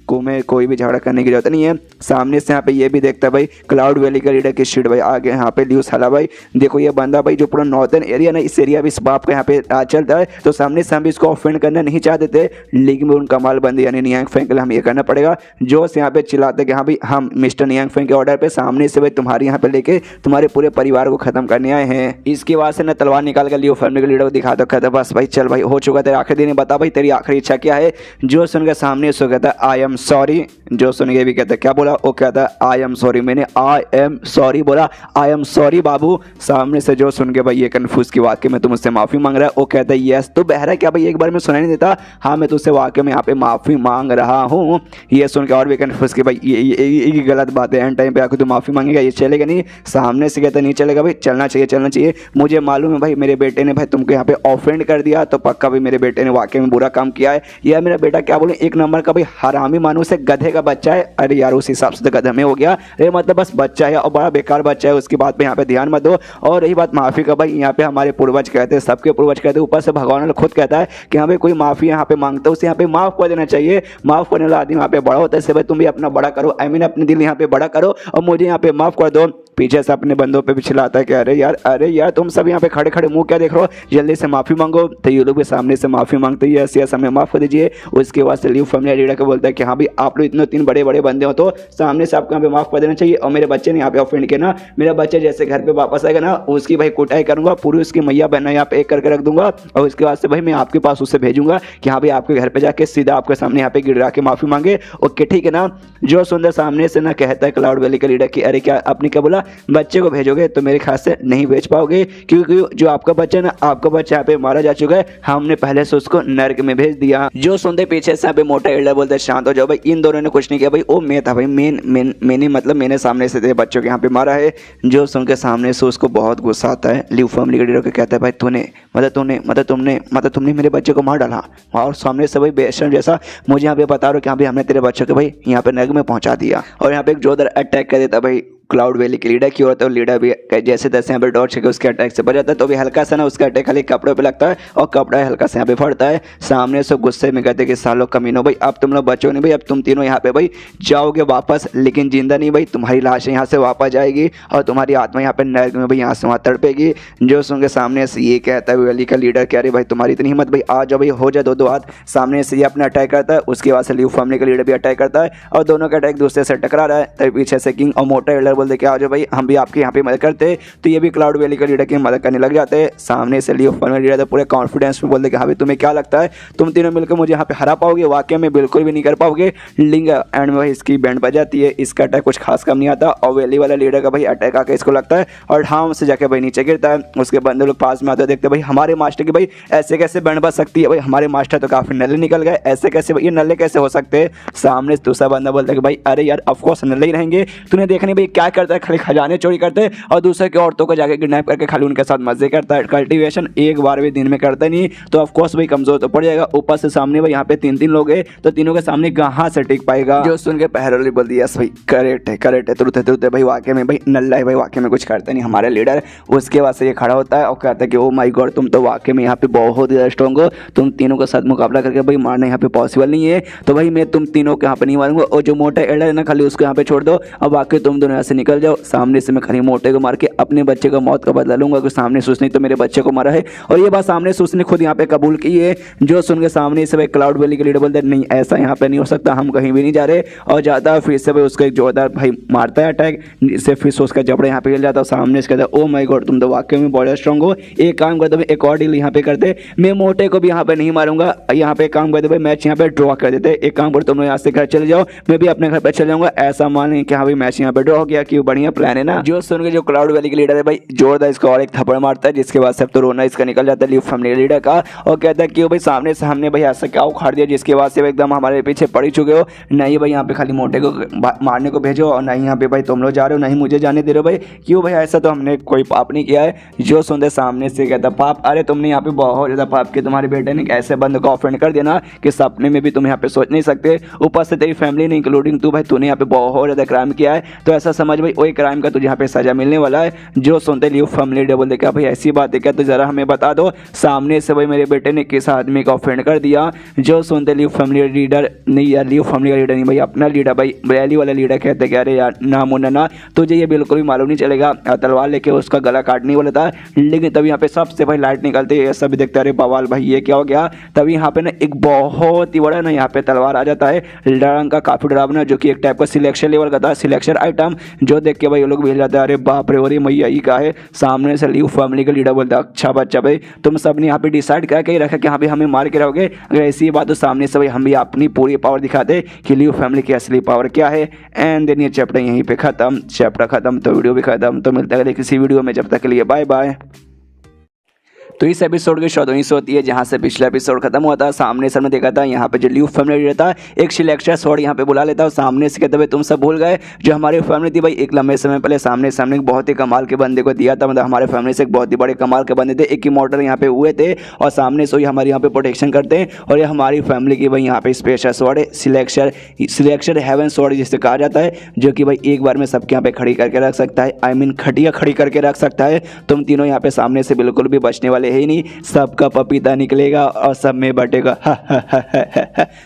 को में कोई भी झगड़ा करने की जरूरत नहीं है। सामने से यहाँ पे ये भी देखता है भाई क्लाउड वैली का लीडर की शीट भाई आ गए यहाँ पे लियू साला भाई, देखो ये बंदा भाई जो पूरा नॉर्दर्न एरिया ना इस एरिया भी इस बाप का यहाँ पे चलता है, तो सामने से हम भी इसको ऑफेंड करना नहीं चाहते थे, लेकिन उन कमाल बंदी यानी नियांग फेंग के लिए हम ये करना पड़ेगा। जो यहाँ पे चिल्लाते कि हाँ भाई हम मिस्टर नियांग फेंग के ऑर्डर पे सामने से भाई तुम्हारे यहाँ पे लेके तुम्हारे पूरे परिवार को खत्म करने आए हैं। इसके बाद से ना तलवार निकाल कर लियो फैमिली के लीडर को दिखा दो, कहता बस भाई चल भाई हो चुका तेरा आखिरी दिन, बता भाई तेरी आखिरी इच्छा क्या है। जो सुनकर सामने सो कहता आई एम सॉरी। जो सुन के भी कहता है क्या बोला, वो कहता है आई एम सॉरी। मैंने आई एम सॉरी बोला, आई एम सॉरी बाबू। सामने से जो सुन के भाई ये कन्फ्यूज की वाकई में तुम मुझसे माफ़ी मांग रहा है। वो कहता है यस। तो बहरा क्या भाई एक बार में सुनाई नहीं देता, हाँ मैं तुझसे वाकई में यहाँ पे माफ़ी मांग रहा हूँ। ये सुन के और भी कन्फ्यूज कि भाई ये गलत बात है, एंड टाइम पे आकर तू माफ़ी मांगेगा, ये चलेगा नहीं। सामने से कहता नहीं चलेगा भाई, चलना चाहिए चलना चाहिए। मुझे मालूम है भाई मेरे बेटे ने भाई तुमको यहाँ पे ऑफेंड कर दिया, तो पक्का भाई मेरे बेटे ने वाकई में बुरा काम किया है। यह मेरा बेटा क्या बोले एक नंबर का भाई हरामी मानूस है, गधे का बच्चा है। अरे यार उस हिसाब से तो गधा में हो गया, अरे मतलब बस बच्चा है और बड़ा बेकार बच्चा है, उसकी बात पे यहाँ पे ध्यान मत दो। और रही बात माफ़ी का, भाई यहाँ पे हमारे पूर्वज कहते हैं, सबके पूर्वज कहते हैं, ऊपर से भगवान खुद कहता है कि हाँ भाई कोई माफ़ी यहाँ पे मांगता है उसे यहाँ पे माफ़ कर देना चाहिए। माफ़ करने वाला आदमी यहाँ पे बड़ा होता है। इससे भाई तुम भी अपना बड़ा करो, आई मीन अपने दिल यहाँ पे बड़ा करो और मुझे यहाँ पे माफ़ कर दो। पीछे से अपने बंदों पे भी चिल्लाता है कि अरे यार तुम सब यहाँ पे खड़े खड़े मुंह क्या देख रहे हो, जल्दी से माफ़ी मांगो। तो ये लोग भी सामने से माफ़ी मांगते हैं, यस हमें माफ़ कर दीजिए। उसके बाद से लीव फैमिली लीडर को बोलता है कि हाँ भाई आप लोग इतने तीन बड़े बड़े बंदे हो तो सामने से आपको यहाँ पे माफ़ कर देना चाहिए। और मेरे बच्चे ने यहाँ पे ऑफेंड किया ना, मेरा बच्चा जैसे घर पे वापस आएगा ना उसकी भाई कुटाई करूँगा, पूरी उसकी मैया बहना यहाँ पे एक करके रख दूंगा। और उसके बाद से भाई मैं आपके पास उससे भेजूंगा कि हाँ भाई आपके घर पे जाके सीधा आपके सामने यहाँ पे गिरा के माफ़ी मांगे। ओके ठीक है ना। जो सुंदर सामने से ना कहता है क्लाउड वैली का लीडर कि अरे क्या आपने क्या बोला, बच्चे को भेजोगे तो मेरे ख्याल से नहीं भेज पाओगे, क्योंकि जो आपका बच्चा ना, आपका बच्चा यहाँ पे मारा जा चुका है, हमने पहले से उसको नर्क में भेज दिया। जो सुनते पीछे से यहाँ पे मोटा एल्डर बोलता है शांत हो जाओ भाई, इन दोनों ने कुछ नहीं किया भाई, वो मैं था भाई, मैंने मतलब मैंने सामने से बच्चों के यहाँ पे मारा है। जो सुन के सामने से उसको बहुत गुस्सा आता है। लीव फैमिली के लीडर को कहता है भाई तुमने मेरे बच्चे को मार डाला, और सामने से भाई बेशर्म जैसा मुझे यहाँ पे बता रहे हो कि हाँ भाई हमने तेरे बच्चों को भाई यहाँ पे नर्क में पहुँचा दिया। और यहाँ पे एक जोरदार अटैक कर देता भाई क्लाउड वैली के लीडर की होता है। लीडर भी जैसे तैसे यहाँ पे डॉट के उसके अटैक से बच जाता है। तो भी हल्का सा ना उसका अटैक खाली कपड़ों पे लगता है और कपड़ा हल्का सा यहाँ पे फटता है। सामने से गुस्से में कहते कि सालों कमीनों भाई अब तुम लोग बचो नहीं भाई, अब तुम तीनों यहाँ पे भाई जाओगे वापस, लेकिन जिंदा नहीं भाई, तुम्हारी लाश यहाँ से वापस जाएगी और तुम्हारी आत्मा यहाँ पे नर्क में भाई यहाँ से वहाँ तड़पेगी। जो सुन के सामने से ये कहता है वैली का लीडर कि अरे भाई तुम्हारी इतनी हिम्मत भाई, आ जाओ भाई हो जाए दो हाथ। सामने से ये अपना अटैक करता है, उसके बाद से लीव फैमिली का लीडर भी अटैक करता है और दोनों का अटैक दूसरे से टकरा रहा है। तभी पीछे से किंग और मोटा एल्डर बोलते कि आ जाओ भाई हम भी आपके यहाँ पे मदद करते। तो ये भी क्लाउड वैली का लीडर की मदद करने लग जाते हैं। सामने से लीव फैमिली लीडर पूरे कॉन्फिडेंस में बोलते कि हाँ भाई तुम्हें क्या लगता है तुम तीनों मिलकर मुझे यहाँ पे हरा पाओगे, वाकई में बिल्कुल भी नहीं कर पाओगे। लिंग एंड में भाई इसकी बैंड बजाती है, इसका अटैक कुछ खास कम नहीं आता और वैली वाला लीडर का भाई अटैक आके इसको लगता है और ठाम से जाके भाई नीचे गिरता है। उसके बंदे लोग पास में आते देखते भाई हमारे मास्टर की भाई ऐसे कैसे बैंड बज सकती है, भाई हमारे मास्टर तो काफी नल्ले निकल गए, ऐसे कैसे भाई ये नल्ले कैसे हो सकते हैं। सामने से दूसरा बंदा बोलता है कि भाई अरे यार ऑफकोर्स नल्ले ही रहेंगे, तूने देखा नहीं भाई क्या करता है, खाली खजाने चोरी करते हैं और दूसरे की औरतों को जाके किडनैप करके खाली उनके साथ मजे करता है। कल्टीवेशन एक बार भी दिन में करता नहीं, तो ऑफकोर्स भाई कमजोर तो पड़ जाएगा। ऊपर से सामने भाई यहाँ पे तीन लोग हैं तो तीनों के सामने कहाँ से टिक पाएगा। जो सुन के पहरोली बोल दिया यस भाई करेक्ट है तुरंत भाई वाकई में भाई नल्ला है भाई, वाकई में कुछ करता नहीं हमारे लीडर। उसके बाद से ये खड़ा होता है और कहता है कि ओ माय गॉड तुम तो वाकई में यहाँ पे बहुत ज़्यादा स्ट्रॉन्ग हो, तुम तीनों के साथ मुकाबला करके भाई मारना यहाँ पे पॉसिबल नहीं है, तो भाई मैं तुम तीनों के यहाँ पे नहीं मारूंगा। और जो मोटा एल्डर है ना खाली उसको यहाँ पे छोड़ दो और बाकी तुम दोनों यहाँ से निकल जाओ। सामने से मैं खाली मोटे को मार के अपने बच्चे का मौत का बदला लूंगा कि सामने से उसने तो मेरे बच्चे को मारा है। और ये बात सामने से उसने खुद यहाँ पे कबूल की है। जो सुन के सामने से भाई क्लाउड वैली के लीडर बोलते नहीं ऐसा यहाँ पे नहीं हो सकता, हम कहीं भी नहीं जा रहे और जाता फिर से भाई उसका एक जोरदार भाई मारता है अटैक, जिससे फिर से उसका जबड़ा यहाँ पे हिल जाता है। सामने से कहता है ओ माय गॉड तुम तो वाकई में बहुत स्ट्रॉन्ग हो, एक काम करते भाई एक और डील यहाँ पे करते, मैं मोटे को भी यहाँ पे नहीं मारूंगा, यहाँ पे काम करते भाई मैच यहाँ पे ड्रॉ कर देते, एक काम करते तुम लोग यहाँ से घर चले जाओ मैं भी अपने घर पे चले जाऊंगा, ऐसा मान कि हाँ भाई मैच यहाँ पे ड्रॉ हो गया, क्यों बढ़िया प्लान है ना। जो सुन के जो क्लाउड वैली के लीडर है भाई जोरदार इसको और एक थप्पड़ मारता है, जिसके बाद सब तो रोना इसका निकल जाता है लीव फैमिली लीडर का और कहता है कि भाई सामने से हमने भाई ऐसा क्या उखाड़ दिया जिसके बाद से एकदम हमारे पीछे पड़ी चुके हो, नहीं भाई यहाँ पे खाली मोटे को मारने को भेजो और नहीं यहाँ पे भाई तुम लोग जा रहे हो, नहीं मुझे जाने दे रहे हो भाई, क्यों भाई ऐसा तो हमने कोई पाप नहीं किया है। जो सुनते सामने से कहता पाप, अरे तुमने यहाँ पे बहुत ज़्यादा पाप किया, तुम्हारे बेटे ने ऐसे बंद को ऑफेंड कर दिया ना कि सपने में भी तुम यहाँ पे सोच नहीं सकते, ऊपर से तेरी फैमिली नहीं इंक्लूडिंग तू भाई तूने यहाँ पे बहुत ज़्यादा क्राइम किया है, तो ऐसा समझ भाई वही क्राइम का तुझे यहाँ पे सजा मिलने वाला है। जो सुनते लीव फैमिली लीडर बोलते क्या भाई ऐसी बात है क्या, तो जरा हमें बता दो सामने से भाई मेरे बेटे ने किस आदमी को ऑफेंड कर दिया। जो सुनते लीव फैमिली लीडर नहीं यार लीव फैमिली का लीडर नहीं भाई अपना लीडर भाई वैली वाला लीडर कहते कि अरे यार ना मुन्ना ना तुझे ये बिल्कुल भी मालूम नहीं चलेगा, तलवार लेके उसका गला काटने वाला था, लेकिन तभी यहाँ पे सबसे भाई लाइट निकलते ये सब देखते अरे बवाल भाई ये क्या हो गया। तभी यहाँ पे ना एक बहुत ही बड़ा ना यहाँ पे तलवार आ जाता है रंग का, काफी डरावना, जो कि एक टाइप का सिलेक्शन लेवल का था, सिलेक्शन आइटम। जो देख के भाई वो लोग भी हिल जाते हैं, अरे बाप रे अरे मैया ये क्या है। सामने से लीव फैमिली का लीडर बोलता है अच्छा बच्चा भाई तुम सब ने यहाँ पे डिसाइड करके ही रखा कि हाँ भाई हमें मार के रहोगे, अगर ऐसी बात तो सामने से भाई हम भी अपनी पूरी पावर दिखाते कि लीव फैमिली की असली पावर क्या है। एंड देन ये चैप्टर यहीं पे खत्म, चैप्टर खत्म तो वीडियो भी खत्म। तो मिलता है किसी वीडियो में, जब तक के लिए बाय बाय। तो इस एपिसोड की शुरुआत वहीं से होती है जहाँ से पिछला एपिसोड खत्म हुआ था। सामने से हमने देखा था यहाँ पे जो लीव फैमिली रहता एक सिलेक्शन शॉट यहाँ पे बुला लेता और सामने से कहते हुए तुम सब भूल गए जो हमारी फैमिली थी भाई एक लंबे समय पहले सामने एक बहुत ही कमाल के बंदे को दिया था, मतलब हमारे फैमिली से एक बहुत ही बड़े कमाल के बंदे थे, एक इमॉर्टल यहाँ पे हुए थे और सामने से ही हमारे यहाँ पे प्रोटेक्शन करते हैं। और ये हमारी फैमिली की भाई यहाँ पे स्पेशल शॉट है सिलेक्शन हेवन शॉट जिसे कहा जाता है, जो कि भाई एक बार में सबके यहाँ पे खड़ी करके रख सकता है, आई मीन खटिया खड़ी करके रख सकता है। तुम तीनों यहाँ पे सामने से बिल्कुल भी बचने वाले है ही नहीं, सबका पपीता निकलेगा और सब में बटेगा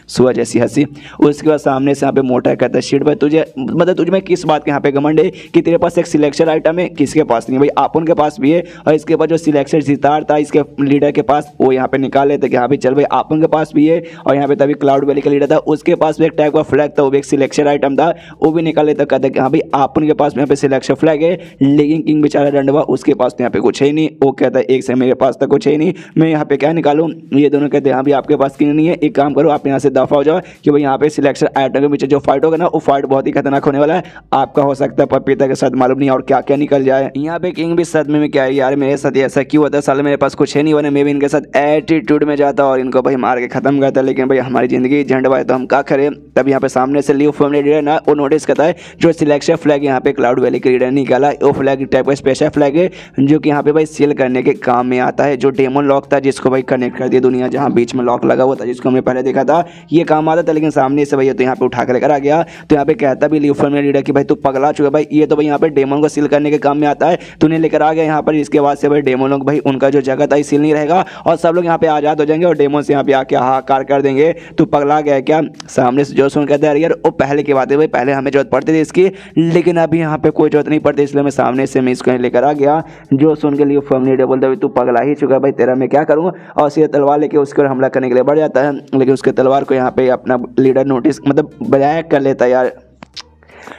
सुअर जैसी हंसी। उसके बाद सामने से यहाँ पे मोटा कहता है शिट भाई तुझे मतलब तुझ में किस बात के यहाँ पे घमंड है कि तेरे पास एक सिलेक्शन आइटम है, किसके पास नहीं भाई आपन के पास भी है। और इसके बाद जो सिलेक्शन सितार था इसके लीडर के पास, वो यहाँ पे निकाले थे कि हाँ भाई चल भाई आपन के पास भी है। और यहाँ पे तभी क्लाउड वैली का लीडर था उसके पास भी एक टाइप का फ्लैग था, वो भी एक सिलेक्शन आइटम था, वो भी निकाले तो कहते कि हाँ भाई आपन के पास यहाँ पे सिलेक्शन फ्लैग है। लेकिन किंग बेचारा डंडवा उसके पास तो यहाँ पे कुछ है ही नहीं, वो कहता है एक से मेरे पास तो कुछ है ही नहीं, मैं यहाँ पे क्या निकालूं। ये दोनों कहते हैं हाँ भी आपके पास क्यों नहीं है, एक काम करो आप यहाँ से दफा हो जाओ कि भाई यहाँ पे सिलेक्शन आइटम के पीछे जो फाइट होगा ना वो फाइट बहुत ही खतरनाक होने वाला है, आपका हो सकता है पपीता के साथ मालूम नहीं और क्या क्या निकल जाए। यहाँ पे किंग भी सदमे में क्या है यार मेरे साथ ऐसा क्यों होता है, साल मेरे पास कुछ है नहीं, वरना मैं भी इनके साथ एटीट्यूड में जाता और इनको भाई मार के खत्म करता, लेकिन भाई हमारी जिंदगी झंडवा है तो हम क्या करें। तब यहाँ पे सामने से लीव फैमिली लीडर ना वो नोटिस करता है जो सिलेक्शन फ्लैग यहाँ पे क्लाउड वैली के लीडर निकाला, वो फ्लैग टाइप का स्पेशल फ्लैग है जो कि यहाँ पे भाई सील करने के काम में आता है। जो डेमन लॉक था जिसको भाई कनेक्ट कर दिया दुनिया, जहाँ बीच में लॉक लगा हुआ था जिसको हमने पहले देखा था, ये काम आता था। लेकिन सामने से भैया तो यहाँ पे उठा कर लेकर आ गया। तो यहाँ पे कहता भी लीव फैमिली लीडर कि भाई तू पगला चुका भाई, ये तो भाई यहाँ पे डेमन को सील करने के काम में आता है, तूने लेकर आ गया यहाँ पर। इसके बाद से भाई डेमन लोग भाई उनका जो जगह था सील नहीं रहेगा और सब लोग यहाँ पे आजाद हो जाएंगे और डेमन से यहाँ पे आके हाहाकार कर देंगे। तू पगला गया क्या। सामने से जो सुन कहता है यार वो पहले की बात है भाई, पहले हमें जरूरत पड़ती थी इसकी, लेकिन अभी यहाँ पे कोई जरूरत नहीं पड़ती, इसलिए मैं सामने से मैं इसको लेकर आ गया। जो सुन के लीव फैमिली लीडर बोलता है तू पगला ही चुका भाई, तेरा मैं क्या करूँ। और सीधे तलवार लेके उसके हमला करने के लिए बढ़ जाता है, लेकिन उसके तलवार को यहाँ पे अपना लीडर नोटिस मतलब बजाय कर लेता है यार।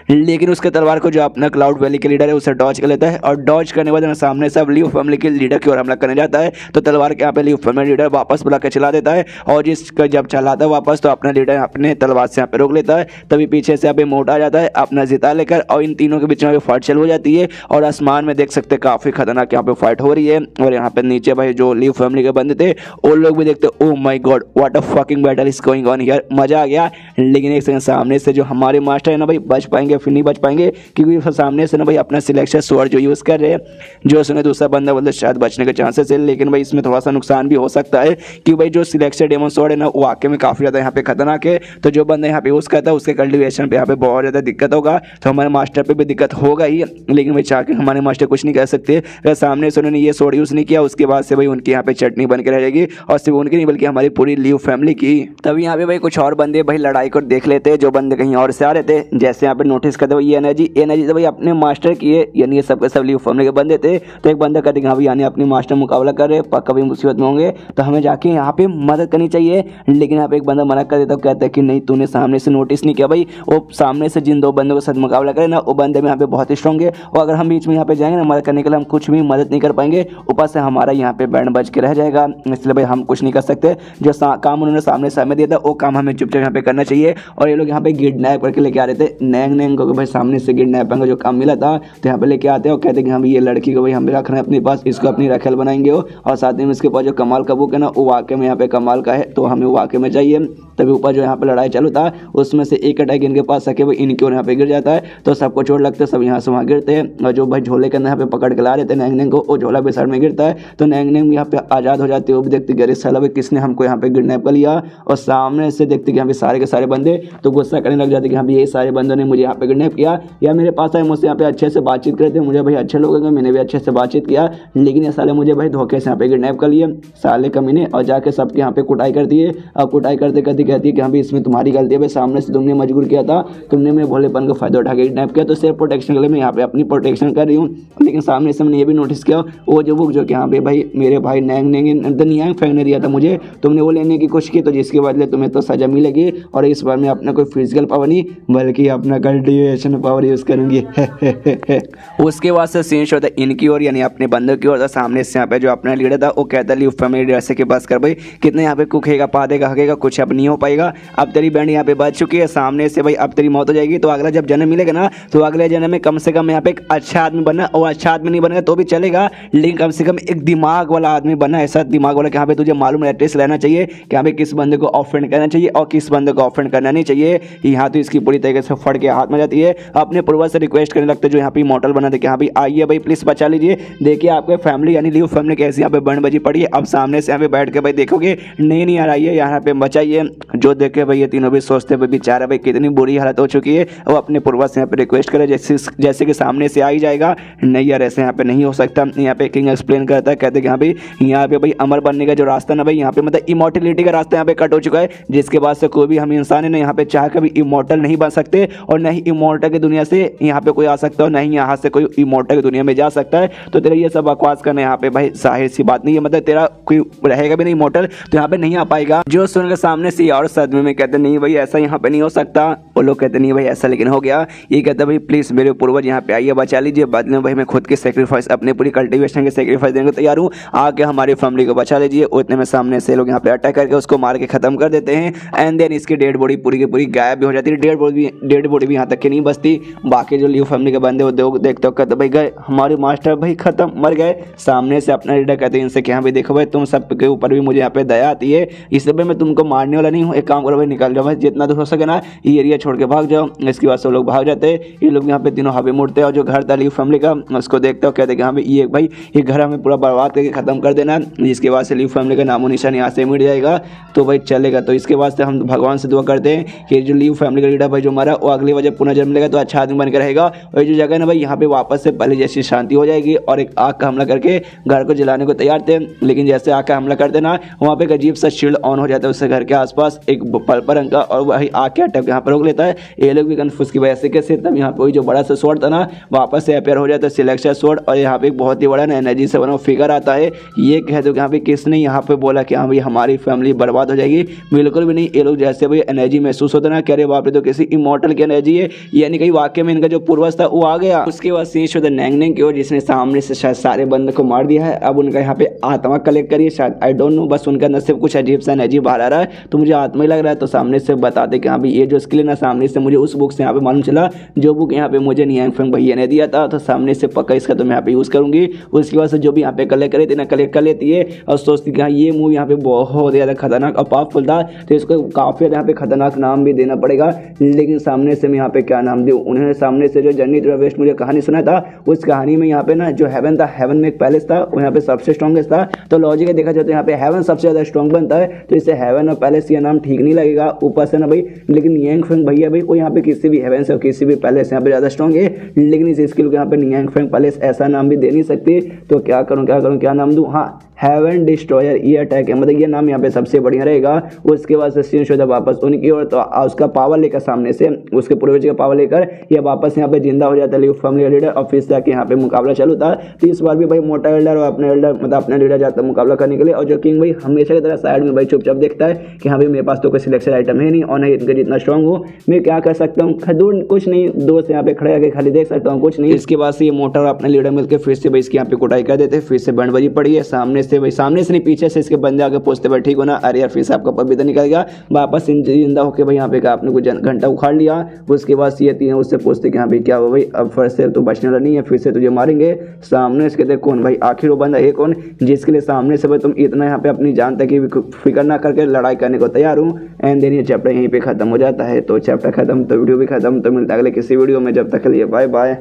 लेकिन उसके तलवार को जो अपना क्लाउड वैली के लीडर है उसे डॉज कर लेता है और डॉज करने के बाद सामने से अब लीव फैमिली के लीडर की ओर हमला करने जाता है। तो तलवार के यहाँ पे लीव फैमिली लीडर वापस बुला के चला देता है और जिसका जब चलाता है वापस तो अपना लीडर अपने तलवार से यहाँ पे रोक लेता है। तभी पीछे से यहाँ पे मोटा आ जाता है अपना जिता लेकर और इन तीनों के बीच में फाइट चालू हो जाती है और आसमान में देख सकते हैं काफ़ी खतरनाक यहाँ पे फाइट हो रही है। और यहाँ पे नीचे भाई जो लीव फैमिली के बंदे थे वो लोग भी देखते oh my God what a fucking battle is going on here, मजा आ गया। लेकिन एक सेकंड सामने से जो हमारे मास्टर है ना भाई बच पाएंगे फिर नहीं बच पाएंगे, क्योंकि सामने से ना भाई अपना सिलेक्शन स्वॉर्ड जो यूज़ कर रहे हैं, जो सुने दूसरा बंदा बोलते शायद बचने के चांसेस है। लेकिन भाई इसमें थोड़ा सा नुकसान भी हो सकता है कि भाई जो सिलेक्शन डेमन स्वॉर्ड है ना वो वाकई में काफ़ी ज़्यादा यहाँ पे खतरनाक है। तो जो बंदा यहाँ पे यूज़ करता है उसके कल्टिवेशन पे यहाँ पे बहुत ज़्यादा दिक्कत होगा, तो हमारे मास्टर पे भी दिक्कत होगा ही। लेकिन भाई चाह के हमारे मास्टर कुछ नहीं कर सकते, अगर सामने से उन्होंने ये स्वॉर्ड यूज़ नहीं किया उसके बाद से भाई उनकी यहाँ पे चटनी बन के रह जाएगी और सिर्फ उनकी नहीं बल्कि हमारी पूरी लीव फैमिली की। तभी यहाँ पे भाई कुछ और बंदे भाई लड़ाई को देख लेते हैं, जो बंदे कहीं और से आ रहे थे। जैसे यहाँ पे नोटिस करते हुए ये एनर्जी तो भाई अपने मास्टर की है, यानी ये सबके सब लीव फैमिली के बंदे थे। तो एक बंदा कहते हाँ भाई यानी अपनी मास्टर मुकाबला कर रहे पक्का भी मुसीबत में होंगे तो हमें जाके यहाँ पे मदद करनी चाहिए। लेकिन यहाँ पे एक बंदा मना कर देता, कहता है कि नहीं तूने सामने से नोटिस नहीं किया भाई, वो सामने से जिन दो बंदों के साथ मुकाबला करे ना वो बंदे में यहाँ पे बहुत स्ट्रॉन्ग है और अगर हम बीच में यहाँ पे जाएंगे ना मदद करने के लिए हम कुछ भी मदद नहीं कर पाएंगे, ऊपर से हमारा यहाँ पे बैंड बज के रह जाएगा, इसलिए भाई हम कुछ नहीं कर सकते। जो काम उन्होंने सामने समय दिया था वो काम हमें चुपचाप यहाँ पे करना चाहिए। और ये लोग यहाँ पे किडनैप करके लेके आ रहे थे नैंग को भाई, सामने से किडनैप का जो काम मिला था तो यहाँ पे लेके आते हैं और कहते हैं कि हम ये लड़की को भाई हम रख रहे हैं अपने पास, इसको अपनी रखेल बनाएंगे हो। और साथ में इसके पास जो कमाल का बुक है ना वो वाकई में यहाँ पे कमाल का है, तो हमें वाकई में चाहिए। तभी ऊपर जो यहाँ पे लड़ाई चालू था उसमें से एक अटैक इनके पास सके वो इनके और यहाँ पे गिर जाता है, तो सबको चोट लगता है, सब यहाँ से वहाँ गिरते हैं। और जो भाई झोले के अंदर यहाँ पे पकड़ के ला रहे थे नैंग को, वो झोला भी साइड में गिरता है तो नैंग यहाँ पे आज़ाद हो जाती है। वो भी देखते गरे साला भाई किसने हमको यहाँ पे किडनैप कर लिया, और सामने से देखते कि यहाँ पे सारे के सारे बंदे तो गुस्सा करने लग जाते कि हाँ ये सारे बंदों ने मुझे यहाँ पे किडनैप किया या मेरे पास आए मुझसे यहाँ पे अच्छे से बातचीत करते, मुझे भाई अच्छे लोग हैं, मैंने भी अच्छे से बातचीत किया, लेकिन ये साले मुझे भाई धोखे से यहाँ पे किडनैप कर लिए साले कमीने, और जाके सबके यहाँ पे कुटाई कर दिए। और कुटाई करते करते कहती है कि हाँ भाई इसमें तुम्हारी गलती है भाई, सामने से तुमने मजबूर किया था, तुमने मेरे भोलेपन का फायदा उठा के किडनैप किया, तो सिर्फ प्रोटेक्शन के लिए मैं यहाँ पे अपनी प्रोटेक्शन कर रही हूँ। लेकिन सामने से मैंने ये भी नोटिस किया वो जो बुक जो कि यहाँ पे भाई मेरे भाई नैंग फेंक ने दिया था मुझे, तुमने वो लेने की कोशिश की, तो जिसके बदले तुम्हें तो सजा मिलेगी। और इस बार मैं अपना कोई फिजिकल पावर नहीं बल्कि अपना कल्टी कल्टीवेशन पावर यूज़ करूँगी। उसके बाद से सीन होता है इनकी ओर, यानी अपने बंदों की ओर। तो सामने से यहाँ पे जो अपना लीडर था वो कहता है लीव फैमिली लीडर से कि बस कर भाई, कितने यहाँ पे कुखेगा पा देगा हकेगा, कुछ अब नहीं हो पाएगा। अब तेरी बैंड यहाँ पे बच चुकी है सामने से भाई, अब तेरी मौत हो जाएगी। तो अगला जब जन्म मिलेगा ना, तो अगले जन्म में कम से कम यहाँ पे एक अच्छा आदमी बनना, और अच्छा आदमी नहीं बनेगा तो भी चलेगा, लेकिन कम से कम एक दिमाग वाला आदमी बनना, ऐसा दिमाग वाला कि यहाँ पे तुझे मालूम एड्रेस रहना चाहिए कि यहाँ पे किस बंदे को ऑफेंड करना चाहिए और किस बंदे को ऑफेंड करना नहीं चाहिए। यहाँ तो इसकी पूरी तरीके से फट के हाथ में जाती है। अपने पूर्वज से रिक्वेस्ट करने लगते जो यहाँ पे मॉडल बना दे कि यहाँ पे आइए भाई प्लीज बचा लीजिए, देखिए आपके फैमिली यानी लीव फैमिली कैसी यहाँ पे बन बजी पड़ी है। अब सामने से यहाँ पे बैठ के भाई देखोगे नहीं आ रही है यहाँ पे बचाइए। जो देखे भाई ये तीनों भी सोचते भाई बेचारा भाई कितनी बुरी हालत हो चुकी है। वो अपने पूर्वज से यहाँ पे रिक्वेस्ट करे जैसे कि सामने से आ ही जाएगा, नहीं यार ऐसे यहाँ पे नहीं हो सकता। यहाँ पे किंग एक्सप्लेन करता है, कहते हैं यहाँ पे भाई अमर बनने का जो रास्ता ना भाई यहाँ पे मतलब इमोर्टलिटी का रास्ता यहाँ पे कट हो चुका है, जिसके बाद से कोई भी हम इंसान है ना यहाँ पे चाह कभी इमोर्टल नहीं बन सकते, और न ही इमोर्टल की दुनिया से यहाँ पे कोई आ सकता है, और न ही यहाँ से कोई इमोर्टल की दुनिया में जा सकता है। तो तेरा ये सब बकवास करना यहाँ पे भाई जाहिर सी बात नहीं है, मतलब तेरा कोई रहेगा भी नहीं इमोर्टल तो यहाँ पे नहीं आ पाएगा। जो सुनकर सामने से और सदमे में कहते नहीं भाई ऐसा यहाँ पे नहीं हो सकता। वो लोग कहते नहीं भाई ऐसा लेकिन हो गया। ये कहता भाई प्लीज मेरे पूर्वज यहाँ पे आइए बचा लीजिए, बाद में भाई मैं खुद के सेक्रीफाइस अपने पूरी कल्टीवेशन के सेक्रीफाइस देने को तैयार हूँ, आके हमारी फैमिली को बचा लीजिए। उतने में सामने से लोग यहाँ पे अटैक करके उसको मार के खत्म कर देते हैं। एंड देन इसकी डेड बॉडी पूरी की पूरी गायब भी हो जाती है। डेड बॉडी भी यहाँ तक की नहीं बचती। बाकी जो लीव फैमिली के बंदे वो देखते हो कहते भाई गए हमारे मास्टर भाई खत्म मर गए। सामने से अपना लीडर कहते हैं इनसे कि हाँ भाई देखो भाई तुम सब के ऊपर भी मुझे यहाँ पे दया आती है, इसलिए मैं तुमको मारने वाला नहीं हूँ। एक काम करो भाई निकल जाओ भाई, जितना दूर हो सके ना ये एरिया छोड़ के भाग जाओ। इसके बाद सब लोग भाग जाते हैं। ये लोग यहाँ पे तीनों हवे मुड़ते हैं और जो घर था लीव फैमिली का उसको देखते हो कहते कि हाँ भाई ये घर हमें पूरा बर्बाद करके खत्म कर देना, जिसके बाद से लीव फैमिली का नामो निशान यहाँ से मिट जाएगा तो भाई चलेगा। तो इसके बाद से हम भगवान से दुआ करते हैं कि जो लीव फैमिली का लीडर भाई जो मरा वो अगली वजह पुनर्जन्म लेगा तो अच्छा आदमी बनकर रहेगा, और जो जगह ना भाई यहाँ पे वापस से पहले जैसी शांति हो जाएगी। और एक आग का हमला करके घर को जलाने को तैयार थे, लेकिन जैसे आग का हमला करते ना वहाँ पे एक अजीब सा शील्ड ऑन हो जाता है उससे घर के आसपास एक पर्पल रंग का, और वही आग के अटैक यहाँ पर रोक लेता है। ये लोग भी कन्फ्यूज की वजह से कैसे, तब यहाँ पे जो बड़ा सा स्वॉर्ड था ना वापस से अपेयर हो जाता है सिलेक्शन स्वॉर्ड, और यहाँ पे एक बहुत ही बड़ा ना एनर्जी से बना फिगर आता है। ये कह दो कि यहाँ पे किसने यहाँ पे बोला कि हाँ भाई हमारी फैमिली बर्बाद हो जाएगी, बिल्कुल भी नहीं। ये लोग जैसे भाई एनर्जी महसूस होता ना कह रहे बाप रे तो किसी इमोर्टल की एनर्जी है, यानी कहीं वाकई में इनका जो पूर्वज था वो आ गया। उसके बाद सीन शो द नैंगनिंग की ओर जिसने सामने से शायद सारे बंदे को मार दिया है। अब उनका यहाँ पे आत्मा कलेक्ट करिए शायद, आई डोंट नो, बस उनके अंदर से कुछ अजीब सा एनर्जी बाहर आ रहा है तो मुझे आत्मा ही लग रहा है। तो सामने से बताते कि हाँ भाई ये जो स्किल है ना सामने से मुझे उस बुक से यहाँ पे मालूम चला जो बुक यहाँ पे मुझे नियांग फेंग भैया ने दिया था, तो सामने से पक्का इसका तो मैं यहाँ पे यूज़ करूँगी। उसके बाद से जो भी यहाँ पे कलेक्ट करे थे ना कलेक्ट कर लेती है और सोचती कि हाँ ये मूव यहाँ पे बहुत ज़्यादा खतरनाक और पावरफुल था तो इसको काफ़ी यहाँ पे खतरनाक नाम भी देना पड़ेगा। लेकिन सामने से मैं यहाँ पे क्या नाम दूँ, उन्होंने सामने से जो जर्नी टू द वेस्ट मुझे कहानी सुना था उस कहानी में यहाँ पे ना जो हेवन था, हेवन में एक पैलेस था वो यहाँ पे सबसे स्ट्रॉन्गेस्ट था। तो लॉजिक देखा जाए तो यहाँ पे हेवन सबसे ज़्यादा स्ट्रॉन्ग बनता है, तो इससे हेवन और पैलेस ये नाम ठीक नहीं लगेगा ऊपर से ना भाई। लेकिन नियांग फेंग भैया भाई वो यहाँ पे किसी भी हेवन से और किसी भी पैलेस यहाँ पे ज़्यादा स्ट्रॉन्ग है, लेकिन इस स्किल को यहाँ पे नियांग फेंग पैलेस ऐसा नाम भी दे नहीं सकती। तो क्या करूँ क्या नाम दूँ, हाँ हेवन डिस्ट्रॉयर ये अटैक है, मतलब ये नाम यहाँ पे सबसे बढ़िया रहेगा। उसके बाद से सीन शोधा वापस उनकी ओर, तो उसका पावर लेकर सामने से उसके पूर्वज का पावर लेकर ये वापस यहाँ पे जिंदा हो जाता है लीव फैमिली लीडर, और फिर से आके यहाँ पे मुकाबला चालू था। तो इस बार भी भाई मोटा एल्डर और अपने एल्डर मतलब अपना लीडर जाता है मुकाबला करने के लिए, और जो किंग भाई हमेशा की तरह साइड में भाई चुपचाप देखता है कि हाँ भाई मेरे पास तो कोई सिलेक्शन आइटम है नहीं और नहीं इनका जितना स्ट्रॉन्ग हो मैं क्या कर सकता हूँ, खदूर कुछ नहीं, दोस्त यहाँ पे खड़े आके खाली देख सकता हूँ कुछ नहीं। इसके बाद से ये मोटा और अपने लीडर मिलकर फिर से भाई इसकी यहाँ पे कुटाई कर देते, फिर से बैंडबाजी पड़ी है सामने से भाई, सामने से नहीं पीछे से इसके बंदे आके पूछते भाई ठीक हो ना, अरे यार फिर से आपका पपीता निकल गया, वापस जिंदा होकर भाई यहाँ पे आपने कुछ घंटा उखाड़ लिया। उसके बाद ये तीन उससे पूछते कि हाँ भाई क्या हो भाई, अब फिर से तो बचने वाला नहीं है, फिर से तुझे मारेंगे। सामने से कहते कौन भाई, आखिर वो बंदा है कौन जिसके लिए सामने से भाई तुम इतना यहाँ पे अपनी जान तक की फिक्र ना करके लड़ाई करने को तैयार हूँ। एंड देन ये चैप्टर यहीं पे खत्म हो जाता है। तो चैप्टर खत्म तो वीडियो भी खत्म, तो मिलता है अगले किसी वीडियो में, जब तक के लिए बाय बाय।